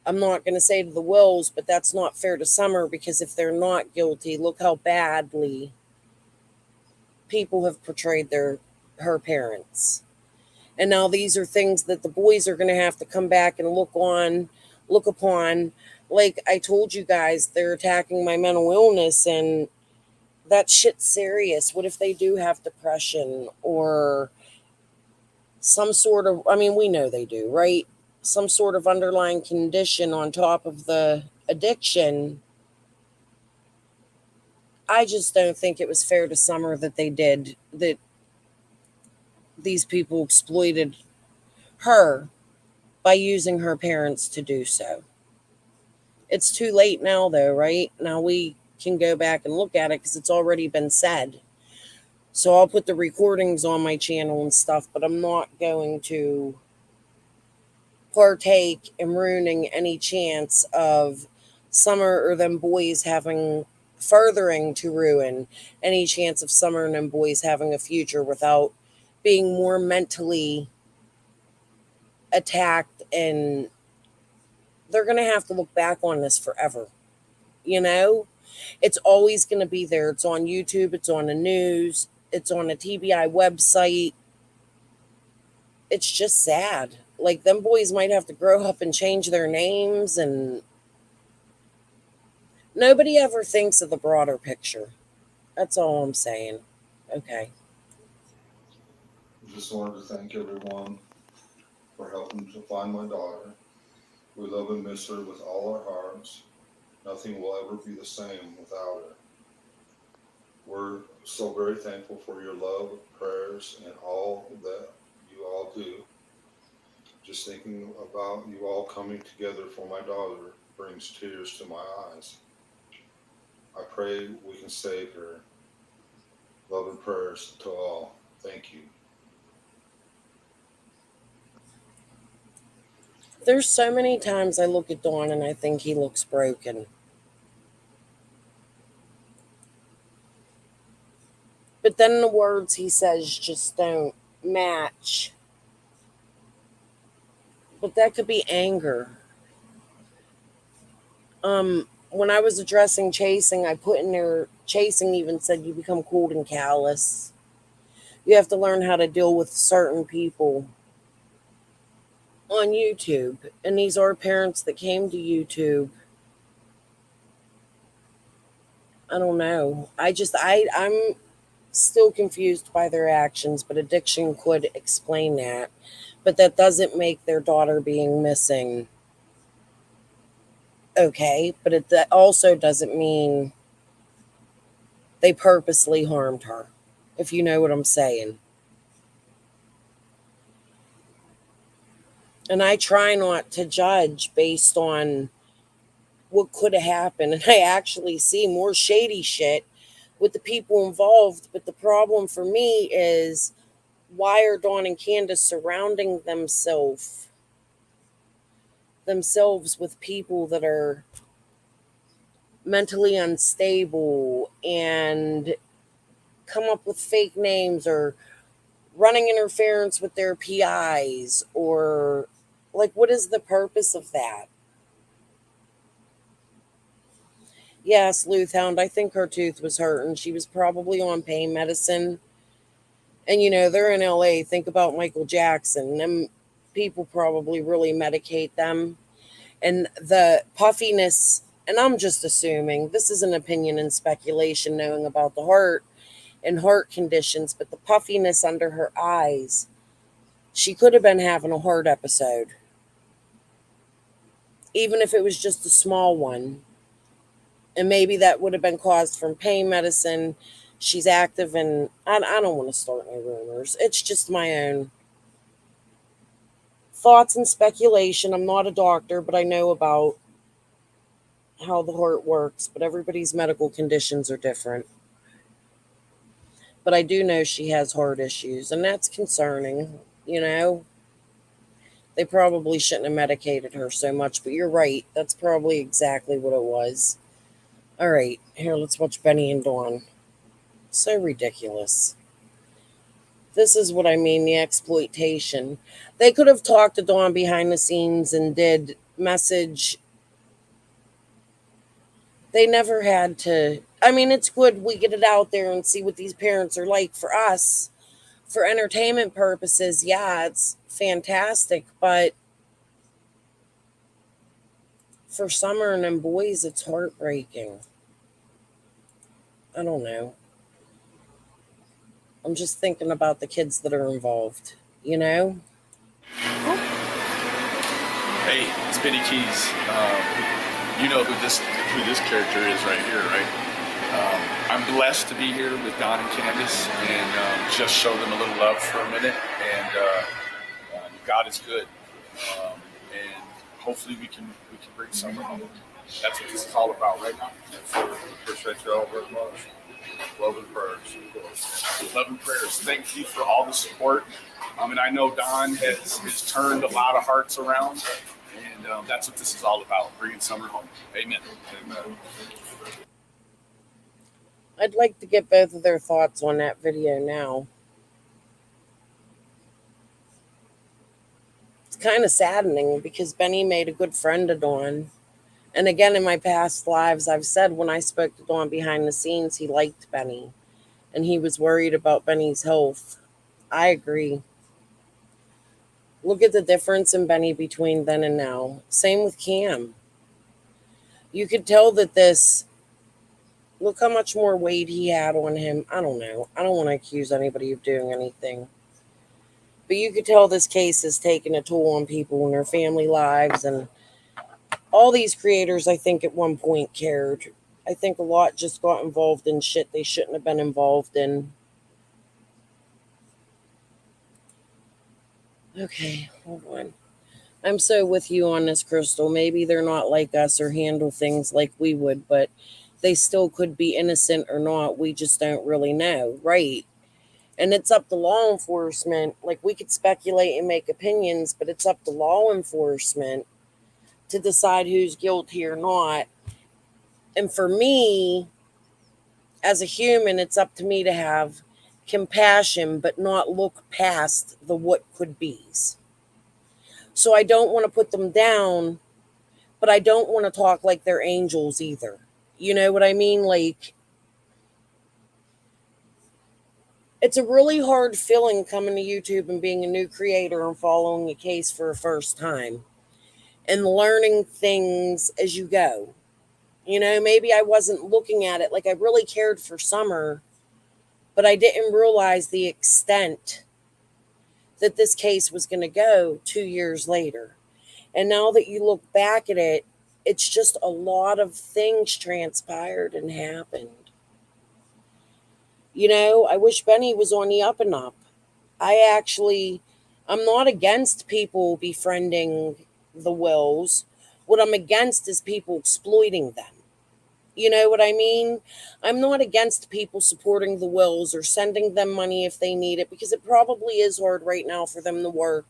I'm not going to say to the Wills, but that's not fair to Summer, because if they're not guilty, look how badly people have portrayed her parents. And now these are things that the boys are going to have to come back and look upon. Like I told you guys, they're attacking my mental illness, and that shit's serious. What if they do have depression or some sort of, I mean, we know they do, right? Some sort of underlying condition on top of the addiction. I just don't think it was fair to Summer that these people exploited her by using her parents to do so. It's too late now, though, right? Now we can go back and look at it because it's already been said. So I'll put the recordings on my channel and stuff, but I'm not going to partake in ruining any chance of Summer or them boys furthering to ruin any chance of Summer and them boys having a future without being more mentally attacked, and they're going to have to look back on this forever. You know, it's always going to be there. It's on YouTube, it's on the news, it's on a TBI website. It's just sad. Like, them boys might have to grow up and change their names, and nobody ever thinks of the broader picture. That's all I'm saying. Okay. Just wanted to thank everyone for helping to find my daughter. We love and miss her with all our hearts. Nothing will ever be the same without her. We're so very thankful for your love, prayers, and all that you all do. Just thinking about you all coming together for my daughter brings tears to my eyes. I pray we can save her. Love and prayers to all. Thank you. There's so many times I look at Dawn and I think he looks broken. But then the words he says just don't match. But that could be anger. When I was addressing chasing, I put in there, chasing even said you become cold and callous. You have to learn how to deal with certain people on YouTube. And these are parents that came to YouTube. I don't know. I'm still confused by their actions, but addiction could explain that. But that doesn't make their daughter being missing okay. But that also doesn't mean they purposely harmed her, if you know what I'm saying. And I try not to judge based on what could have happened. And I actually see more shady shit with the people involved. But the problem for me is, why are Dawn and Candace surrounding themselves with people that are mentally unstable and come up with fake names or running interference with their PIs, or like, what is the purpose of that? Yes, Sleuthhound, I think her tooth was hurting. She was probably on pain medicine. And they're in LA. Think about Michael Jackson. Them people probably really medicate them. And the puffiness, and I'm just assuming, this is an opinion and speculation knowing about the heart and heart conditions, but the puffiness under her eyes, she could have been having a heart episode. Even if it was just a small one. And maybe that would have been caused from pain medicine. She's active, and I don't want to start any rumors. It's just my own thoughts and speculation. I'm not a doctor, but I know about how the heart works, but everybody's medical conditions are different. But I do know she has heart issues, and that's concerning. They probably shouldn't have medicated her so much, but you're right. That's probably exactly what it was. All right, here, let's watch Benny and Dawn. So ridiculous. This is what I mean, the exploitation. They could have talked to Dawn behind the scenes and did message. They never had to. I mean, it's good we get it out there and see what these parents are like. For us, for entertainment purposes, yeah, it's fantastic. But for Summer and them boys, it's heartbreaking. I don't know. I'm just thinking about the kids that are involved, Hey, it's Benny Keys. You know who this character is right here, right? I'm blessed to be here with Don and Candace and just show them a little love for a minute. And God is good, and hopefully we can bring someone home. That's what this is all about right now. So appreciate you all very much. Love and prayers. Love and prayers. Thank you for all the support. And I know Don has turned a lot of hearts around, and that's what this is all about, bringing Summer home. Amen. Amen. I'd like to get both of their thoughts on that video now. It's kind of saddening because Benny made a good friend of Dawn. And again, in my past lives, I've said when I spoke to Dawn behind the scenes, he liked Benny. And he was worried about Benny's health. I agree. Look at the difference in Benny between then and now. Same with Cam. You could tell that look how much more weight he had on him. I don't know. I don't want to accuse anybody of doing anything. But you could tell this case has taken a toll on people and their family lives. And all these creators, I think, at one point cared. I think a lot just got involved in shit they shouldn't have been involved in. Okay, hold on. I'm so with you on this, Crystal. Maybe they're not like us or handle things like we would, but they still could be innocent or not. We just don't really know, right? And it's up to law enforcement. Like, we could speculate and make opinions, but it's up to law enforcement to decide who's guilty or not. And for me, as a human, it's up to me to have compassion, but not look past the what could be's. So I don't want to put them down, but I don't want to talk like they're angels either. You know what I mean? Like, it's a really hard feeling coming to YouTube and being a new creator and following a case for a first time and learning things as you go. You know, maybe I wasn't looking at it like I really cared for Summer, but I didn't realize the extent that this case was going to go 2 years later. And now that you look back at it, it's just a lot of things transpired and happened. You know, I wish Benny was on the up and up. I'm not against people befriending the Wills. What I'm against is people exploiting them. You know what I mean? I'm not against people supporting the Wills or sending them money if they need it, because it probably is hard right now for them to work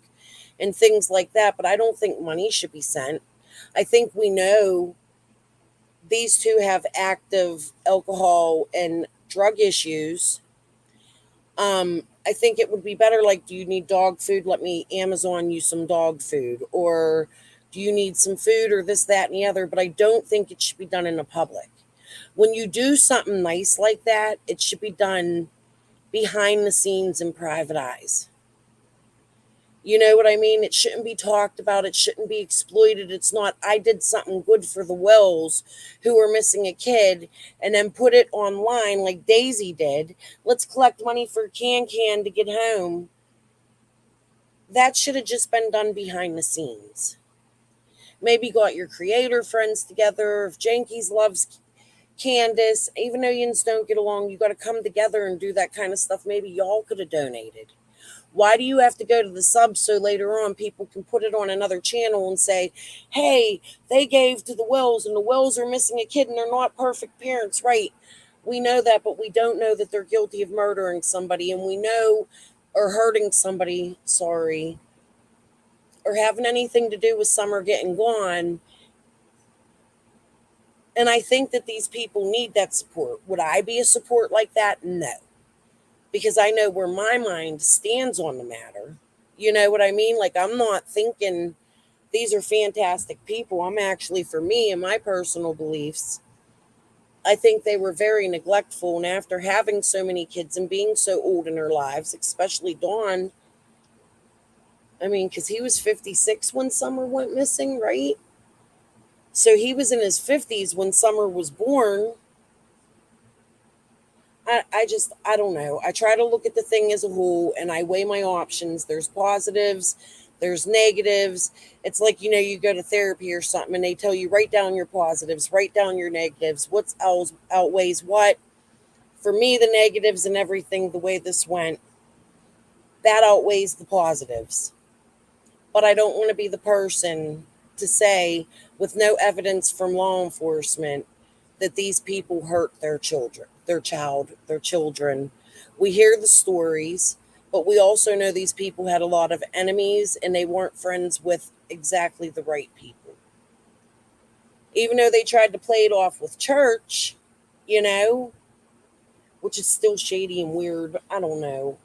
and things like that. But I don't think money should be sent. I think we know these two have active alcohol and drug issues. I think it would be better, like, do you need dog food? Let me Amazon you some dog food. Or do you need some food or this, that, and the other? But I don't think it should be done in the public. When you do something nice like that, it should be done behind the scenes in private eyes. You know what I mean? It shouldn't be talked about. It shouldn't be exploited. It's not, I did something good for the Wells who were missing a kid and then put it online like Daisy did. Let's collect money for Can to get home. That should have just been done behind the scenes. Maybe got your creator friends together. If Jankies loves Candace, even though yins don't get along, you got to come together and do that kind of stuff. Maybe y'all could have donated. Why do you have to go to the subs so later on people can put it on another channel and say, hey, they gave to the Wells and the Wells are missing a kid and they're not perfect parents, right? We know that, but we don't know that they're guilty of murdering somebody, and we know, or hurting somebody, sorry, or having anything to do with Summer getting gone. And I think that these people need that support. Would I be a support like that? No. Because I know where my mind stands on the matter. You know what I mean? Like, I'm not thinking these are fantastic people. I'm actually, for me and my personal beliefs, I think they were very neglectful. And after having so many kids and being so old in their lives, especially Dawn, I mean, because he was 56 when Summer went missing, right? So he was in his 50s when Summer was born. I don't know. I try to look at the thing as a whole and I weigh my options. There's positives, there's negatives. It's like, you know, you go to therapy or something and they tell you, write down your positives, write down your negatives. What else outweighs what? For me, the negatives and everything, the way this went, that outweighs the positives. But I don't want to be the person to say, with no evidence from law enforcement, that these people hurt their children. We hear the stories, but we also know these people had a lot of enemies and they weren't friends with exactly the right people. Even though they tried to play it off with church, you know, which is still shady and weird. I don't know.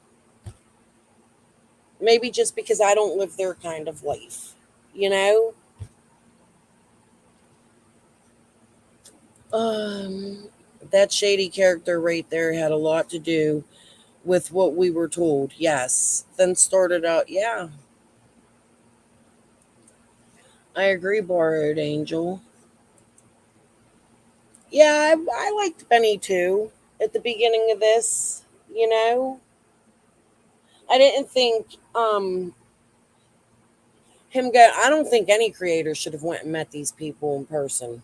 Maybe just because I don't live their kind of life, you know? That shady character right there had a lot to do with what we were told. Yes. Then started out, yeah. I agree, Borrowed Angel. Yeah, I liked Benny too at the beginning of this, you know? I didn't think him go. I don't think any creator should have went and met these people in person.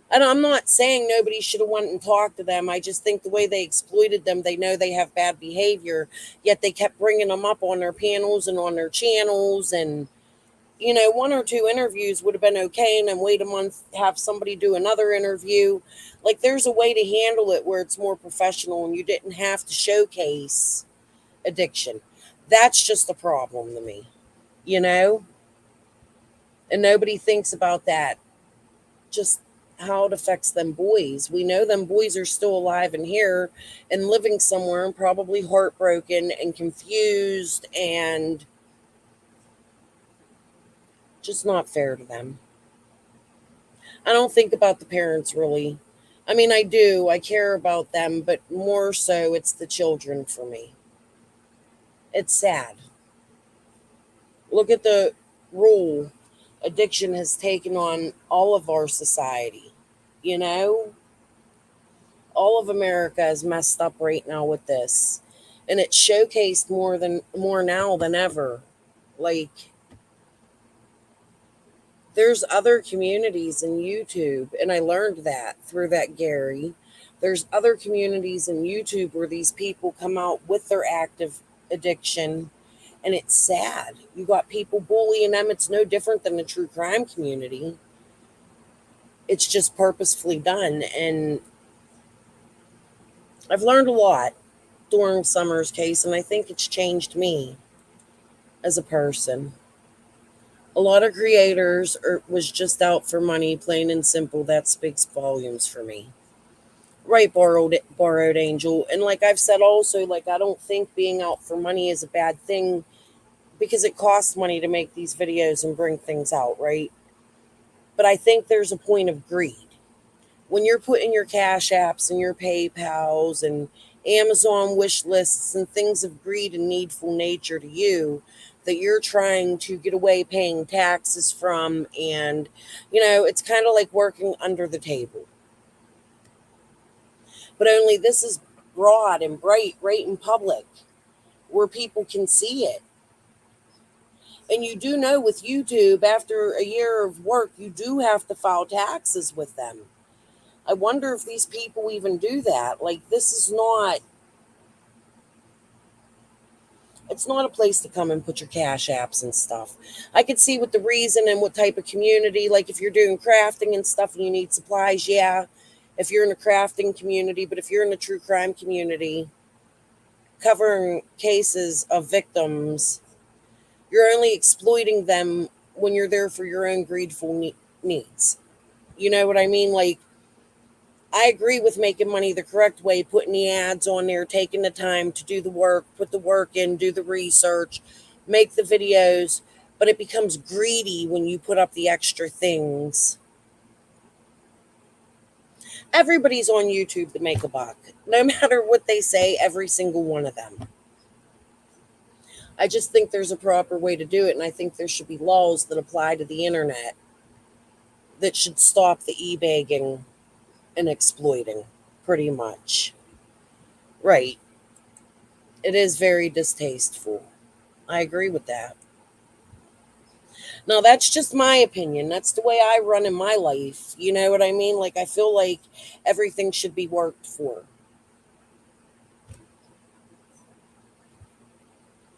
And I'm not saying nobody should have went and talked to them. I just think the way they exploited them, they know they have bad behavior, yet they kept bringing them up on their panels and on their channels. And, one or two interviews would have been okay. And then wait a month, have somebody do another interview. Like, there's a way to handle it where it's more professional and you didn't have to showcase addiction. That's just a problem to me, you know? And nobody thinks about that. Just how it affects them boys. We know them boys are still alive and here and living somewhere and probably heartbroken and confused and just not fair to them. I don't think about the parents really. I mean, I do. I care about them, but more so it's the children for me. It's sad. Look at the role addiction has taken on all of our society. You know, all of America is messed up right now with this. And it's showcased more now than ever. Like, there's other communities in YouTube, and I learned that through that Gary. There's other communities in YouTube where these people come out with their active addiction, and it's sad. You got people bullying them. It's no different than the true crime community. It's just purposefully done, and I've learned a lot during Summer's case, and I think it's changed me as a person. A lot of creators was just out for money, plain and simple. That speaks volumes for me. Right, borrowed angel. And like I've said also, like I don't think being out for money is a bad thing because it costs money to make these videos and bring things out, right? But I think there's a point of greed. When you're putting your Cash Apps and your PayPals and Amazon wish lists and things of greed and needful nature to you that you're trying to get away paying taxes from, and it's kind of like working under the table. But only this is broad and bright right in public where people can see it. And you do know with YouTube, after a year of work, you do have to file taxes with them. I wonder if these people even do that. Like, this is not, it's not a place to come and put your Cash Apps and stuff. I could see what the reason and what type of community, like if you're doing crafting and stuff and you need supplies, yeah, if you're in a crafting community. But if you're in a true crime community, covering cases of victims, you're only exploiting them when you're there for your own greedful needs. You know what I mean? Like, I agree with making money the correct way, putting the ads on there, taking the time to do the work, put the work in, do the research, make the videos, but it becomes greedy when you put up the extra things. Everybody's on YouTube to make a buck, no matter what they say, every single one of them. I just think there's a proper way to do it, and I think there should be laws that apply to the internet that should stop the e-begging and exploiting, pretty much. Right. It is very distasteful. I agree with that. Now, that's just my opinion. That's the way I run in my life. You know what I mean? Like, I feel like everything should be worked for.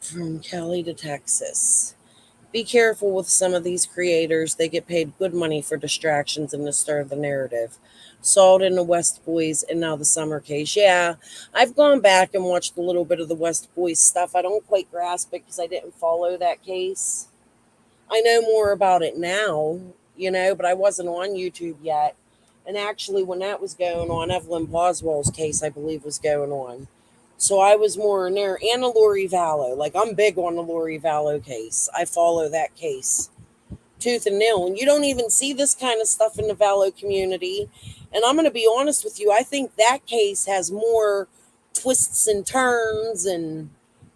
From Cali to Texas. Be careful with some of these creators. They get paid good money for distractions and to stir the narrative. Salt in the West Boys and now the Summer case. Yeah, I've gone back and watched a little bit of the West Boys stuff. I don't quite grasp it because I didn't follow that case. I know more about it now, but I wasn't on YouTube yet. And actually, when that was going on, Evelyn Boswell's case, I believe, was going on. So I was more in there. And the Lori Vallow. Like, I'm big on the Lori Vallow case. I follow that case tooth and nail. And you don't even see this kind of stuff in the Vallow community. And I'm going to be honest with you. I think that case has more twists and turns. And,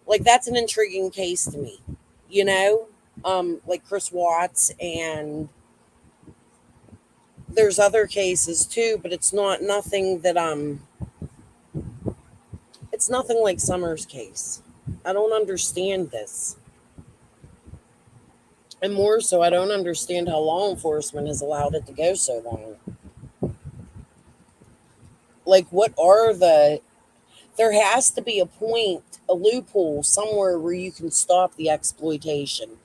like, that's an intriguing case to me. Like Chris Watts. And there's other cases, too. But it's nothing that It's nothing like Summer's case. I don't understand this. And more so, I don't understand how law enforcement has allowed it to go so long. Like, what are the. There has to be a point, a loophole somewhere where you can stop the exploitation.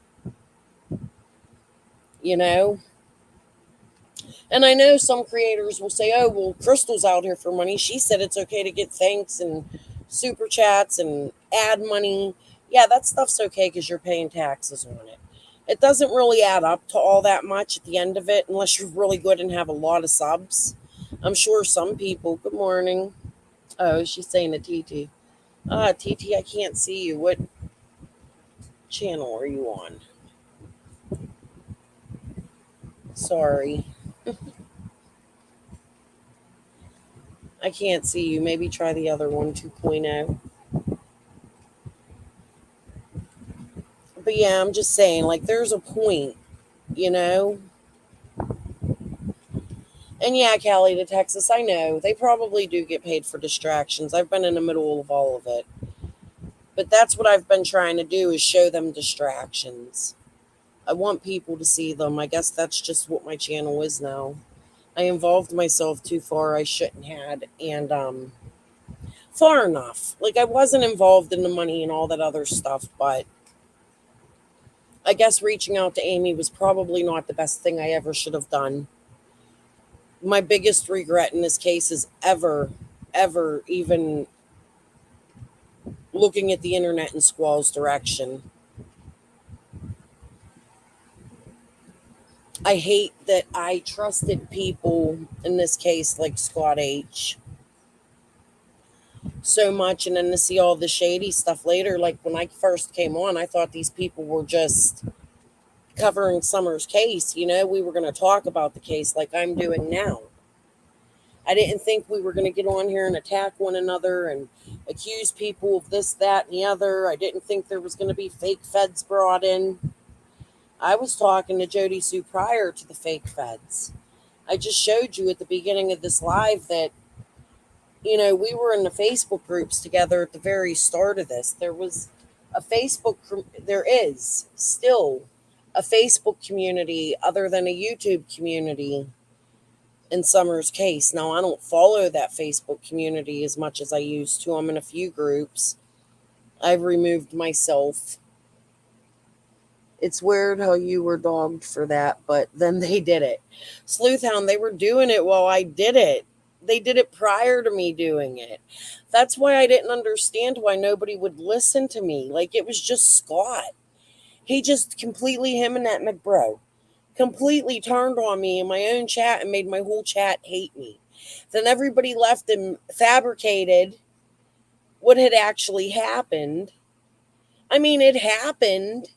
You know? And I know some creators will say, oh, well, Crystal's out here for money. She said it's okay to get thanks and super chats and ad money. Yeah, that stuff's okay because you're paying taxes on it. It doesn't really add up to all that much at the end of it unless you're really good and have a lot of subs. I'm sure some people, good morning. Oh, she's saying to TT. TT, I can't see you. What channel are you on? Sorry. I can't see you. Maybe try the other one, 2.0. But yeah, I'm just saying, like, there's a point, you know? And yeah, Cali to Texas, I know. They probably do get paid for distractions. I've been in the middle of all of it. But that's what I've been trying to do is show them distractions. I want people to see them. I guess that's just what my channel is now. I involved myself too far I shouldn't had. And far enough. Like, I wasn't involved in the money and all that other stuff, but I guess reaching out to Amy was probably not the best thing I ever should have done. My biggest regret in this case is ever even looking at the internet in Squall's direction. I hate that I trusted people in this case like Scott H so much, and then to see all the shady stuff later. Like, when I first came on, I thought these people were just covering Summer's case. You know, we were going to talk about the case like I'm doing now. I didn't think we were going to get on here and attack one another and accuse people of this, that, and the other. I didn't think there was going to be fake feds brought in. I was talking to Jody Sue prior to the fake feds. I just showed you at the beginning of this live that, you know, we were in the Facebook groups together at the very start of this. There was a there is still a Facebook community other than a YouTube community in Summer's case. Now, I don't follow that Facebook community as much as I used to. I'm in a few groups. I've removed myself. It's weird how you were dogged for that, but then they did it. Sleuthhound, they were doing it while I did it. They did it prior to me doing it. That's why I didn't understand why nobody would listen to me. Like, it was just Scott. He just completely, him and that McBro, completely turned on me in my own chat and made my whole chat hate me. Then everybody left and fabricated what had actually happened. I mean, it happened.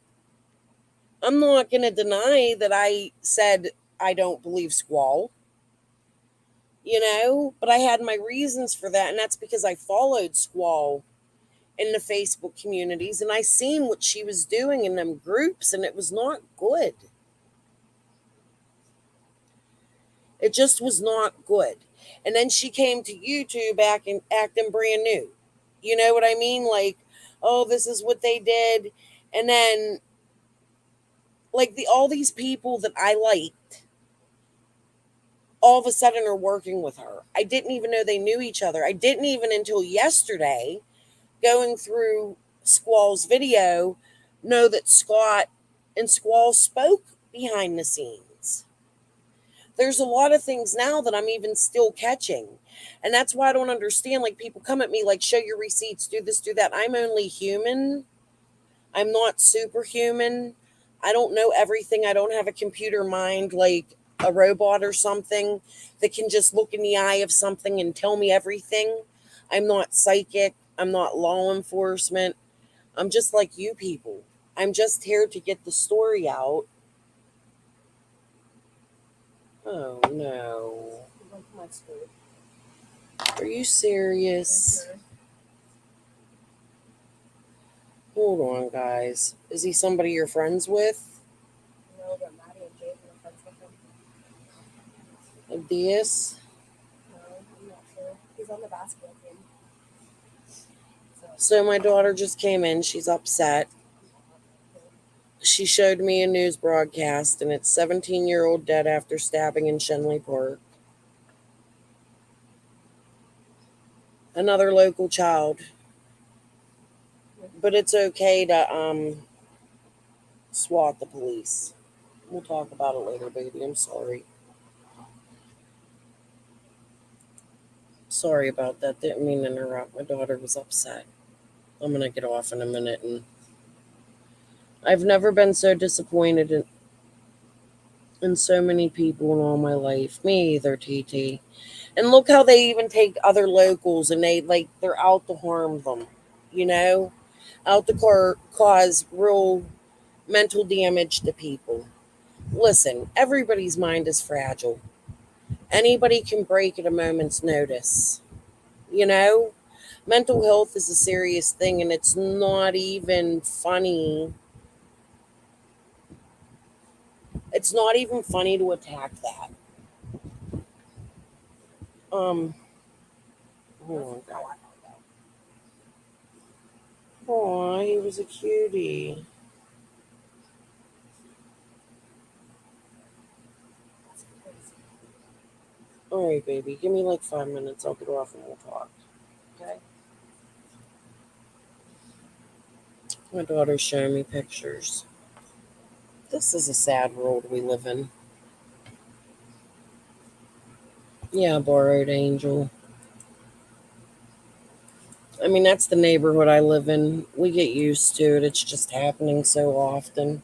I'm not going to deny that I said I don't believe Squall, you know, but I had my reasons for that, and that's because I followed Squall in the Facebook communities, and I seen what she was doing in them groups, and it was not good. It just was not good. And then she came to YouTube acting brand new. You know what I mean? Like, oh, this is what they did. And then, like, all these people that I liked all of a sudden are working with her. I didn't even know they knew each other. I didn't even until yesterday, going through Squall's video, know that Scott and Squall spoke behind the scenes. There's a lot of things now that I'm even still catching. And that's why I don't understand. Like, people come at me like, show your receipts, do this, do that. I'm only human. I'm not superhuman. I don't know everything. I don't have a computer mind like a robot or something that can just look in the eye of something and tell me everything. I'm not psychic. I'm not law enforcement. I'm just like you people. I'm just here to get the story out. Oh, no. Are you serious? Hold on, guys. Is he somebody you're friends with? No, but Maddie and Jake are friends with him. Diaz? No, I'm not sure. He's on the basketball team. So my daughter just came in. She's upset. She showed me a news broadcast, and it's 17-year-old dead after stabbing in Shenley Park. Another local child. But it's okay to swat the police. We'll talk about it later, baby. I'm sorry. Sorry about that. Didn't mean to interrupt. My daughter was upset. I'm going to get off in a minute. And I've never been so disappointed in so many people in all my life. Me either, TT. And look how they even take other locals and they're out to harm them, you know, out to cause real mental damage to people. Listen, everybody's mind is fragile. Anybody can break at a moment's notice, you know. Mental health is a serious thing, and it's not even funny. It's not even funny to attack that. Hold on, God. Aw, he was a cutie. All right, baby. Give me like 5 minutes. I'll get off and we'll talk. Okay? My daughter's showing me pictures. This is a sad world we live in. Yeah, borrowed angel. I mean, that's the neighborhood I live in. We get used to it. It's just happening so often.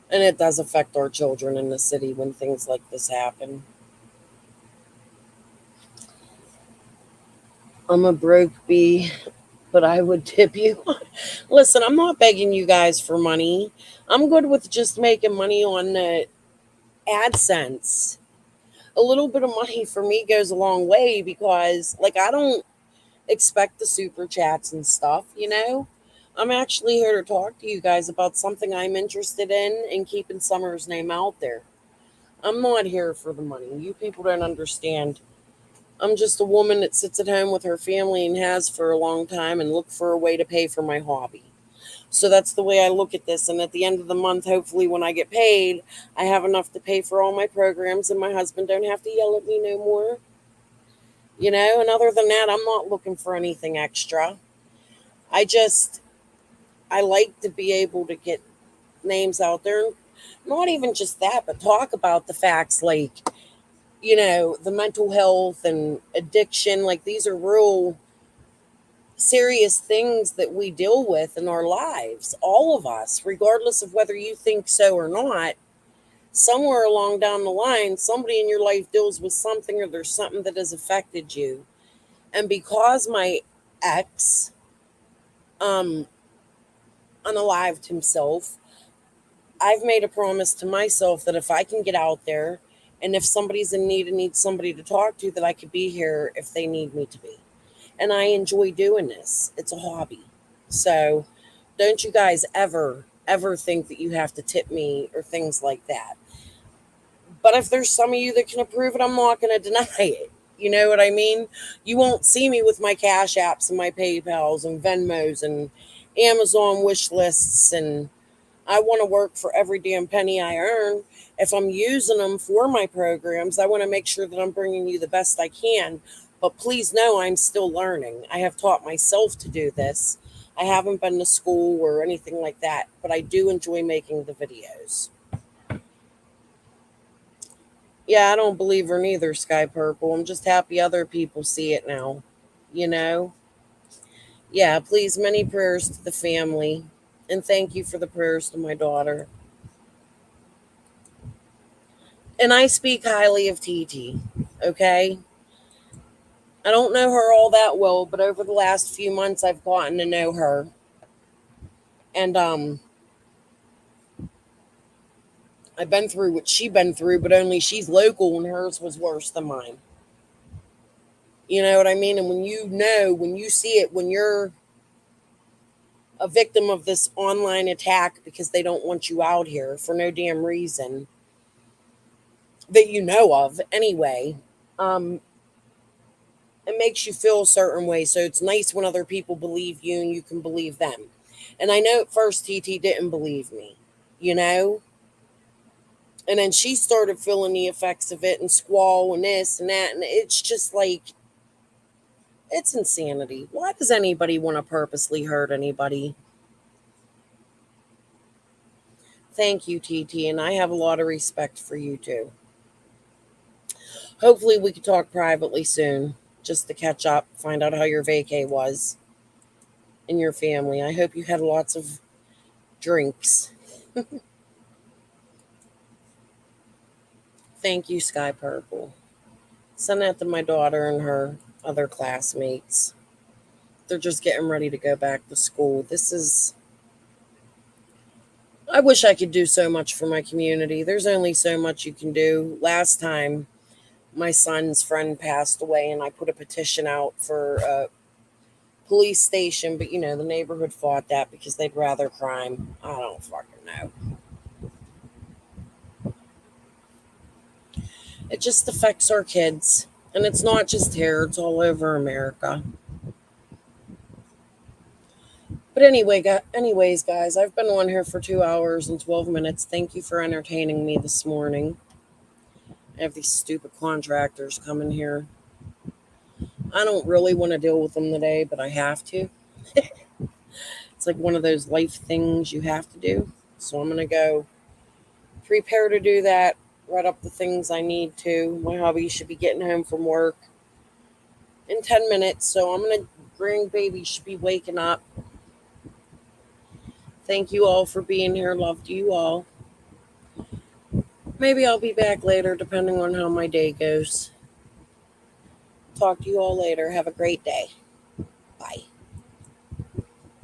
And it does affect our children in the city when things like this happen. I'm a broke bee, but I would tip you. Listen, I'm not begging you guys for money. I'm good with just making money on AdSense. A little bit of money for me goes a long way because, like, I don't expect the super chats and stuff, you know? I'm actually here to talk to you guys about something I'm interested in and keeping Summer's name out there. I'm not here for the money. You people don't understand. I'm just a woman that sits at home with her family and has for a long time and look for a way to pay for my hobby. So that's the way I look at this. And at the end of the month, hopefully when I get paid, I have enough to pay for all my programs and my husband don't have to yell at me no more. You know, and other than that, I'm not looking for anything extra. I just, I like to be able to get names out there. Not even just that, but talk about the facts like, you know, the mental health and addiction. Like these are real serious things that we deal with in our lives. All of us, regardless of whether you think so or not, somewhere along down the line, somebody in your life deals with something or there's something that has affected you. And because my ex unalived himself, I've made a promise to myself that if I can get out there and if somebody's in need and needs somebody to talk to, that I could be here if they need me to be. And I enjoy doing this. It's a hobby. So don't you guys ever think that you have to tip me or things like that. But if there's some of you that can approve it, I'm not going to deny it. You know what I mean? You won't see me with my Cash Apps and my PayPals and Venmos and Amazon wish lists. And I want to work for every damn penny I earn. If I'm using them for my programs, I want to make sure that I'm bringing you the best I can. But please know I'm still learning. I have taught myself to do this. I haven't been to school or anything like that, but I do enjoy making the videos. Yeah, I don't believe her neither, Sky Purple. I'm just happy other people see it now. You know? Yeah, please, many prayers to the family. And thank you for the prayers to my daughter. And I speak highly of TT, okay? I don't know her all that well, but over the last few months I've gotten to know her. And I've been through what she's been through, but only she's local and hers was worse than mine. You know what I mean? And when you know, when you see it, when you're a victim of this online attack because they don't want you out here for no damn reason that you know of anyway, It makes you feel a certain way. So it's nice when other people believe you and you can believe them. And I know at first TT didn't believe me, you know? And then she started feeling the effects of it and squall and this and that. And it's just like, it's insanity. Why does anybody want to purposely hurt anybody? Thank you, TT. And I have a lot of respect for you too. Hopefully, we can talk privately soon just to catch up, find out how your vacay was and your family. I hope you had lots of drinks. Thank you, Sky Purple. Send that to my daughter and her other classmates. They're just getting ready to go back to school. I wish I could do so much for my community. There's only so much you can do. Last time, my son's friend passed away, and I put a petition out for a police station, but the neighborhood fought that because they'd rather crime. I don't fucking know. It just affects our kids. And it's not just here, it's all over America. But anyways, guys, I've been on here for 2 hours and 12 minutes. Thank you for entertaining me this morning. I have these stupid contractors coming here. I don't really want to deal with them today, but I have to. It's like one of those life things you have to do. So I'm going to go prepare to do that, write up the things I need to. My hubby should be getting home from work in 10 minutes. So I'm going to, grandbaby should be waking up. Thank you all for being here. Loved you all. Maybe I'll be back later depending on how my day goes. Talk to you all later. Have a great day. Bye.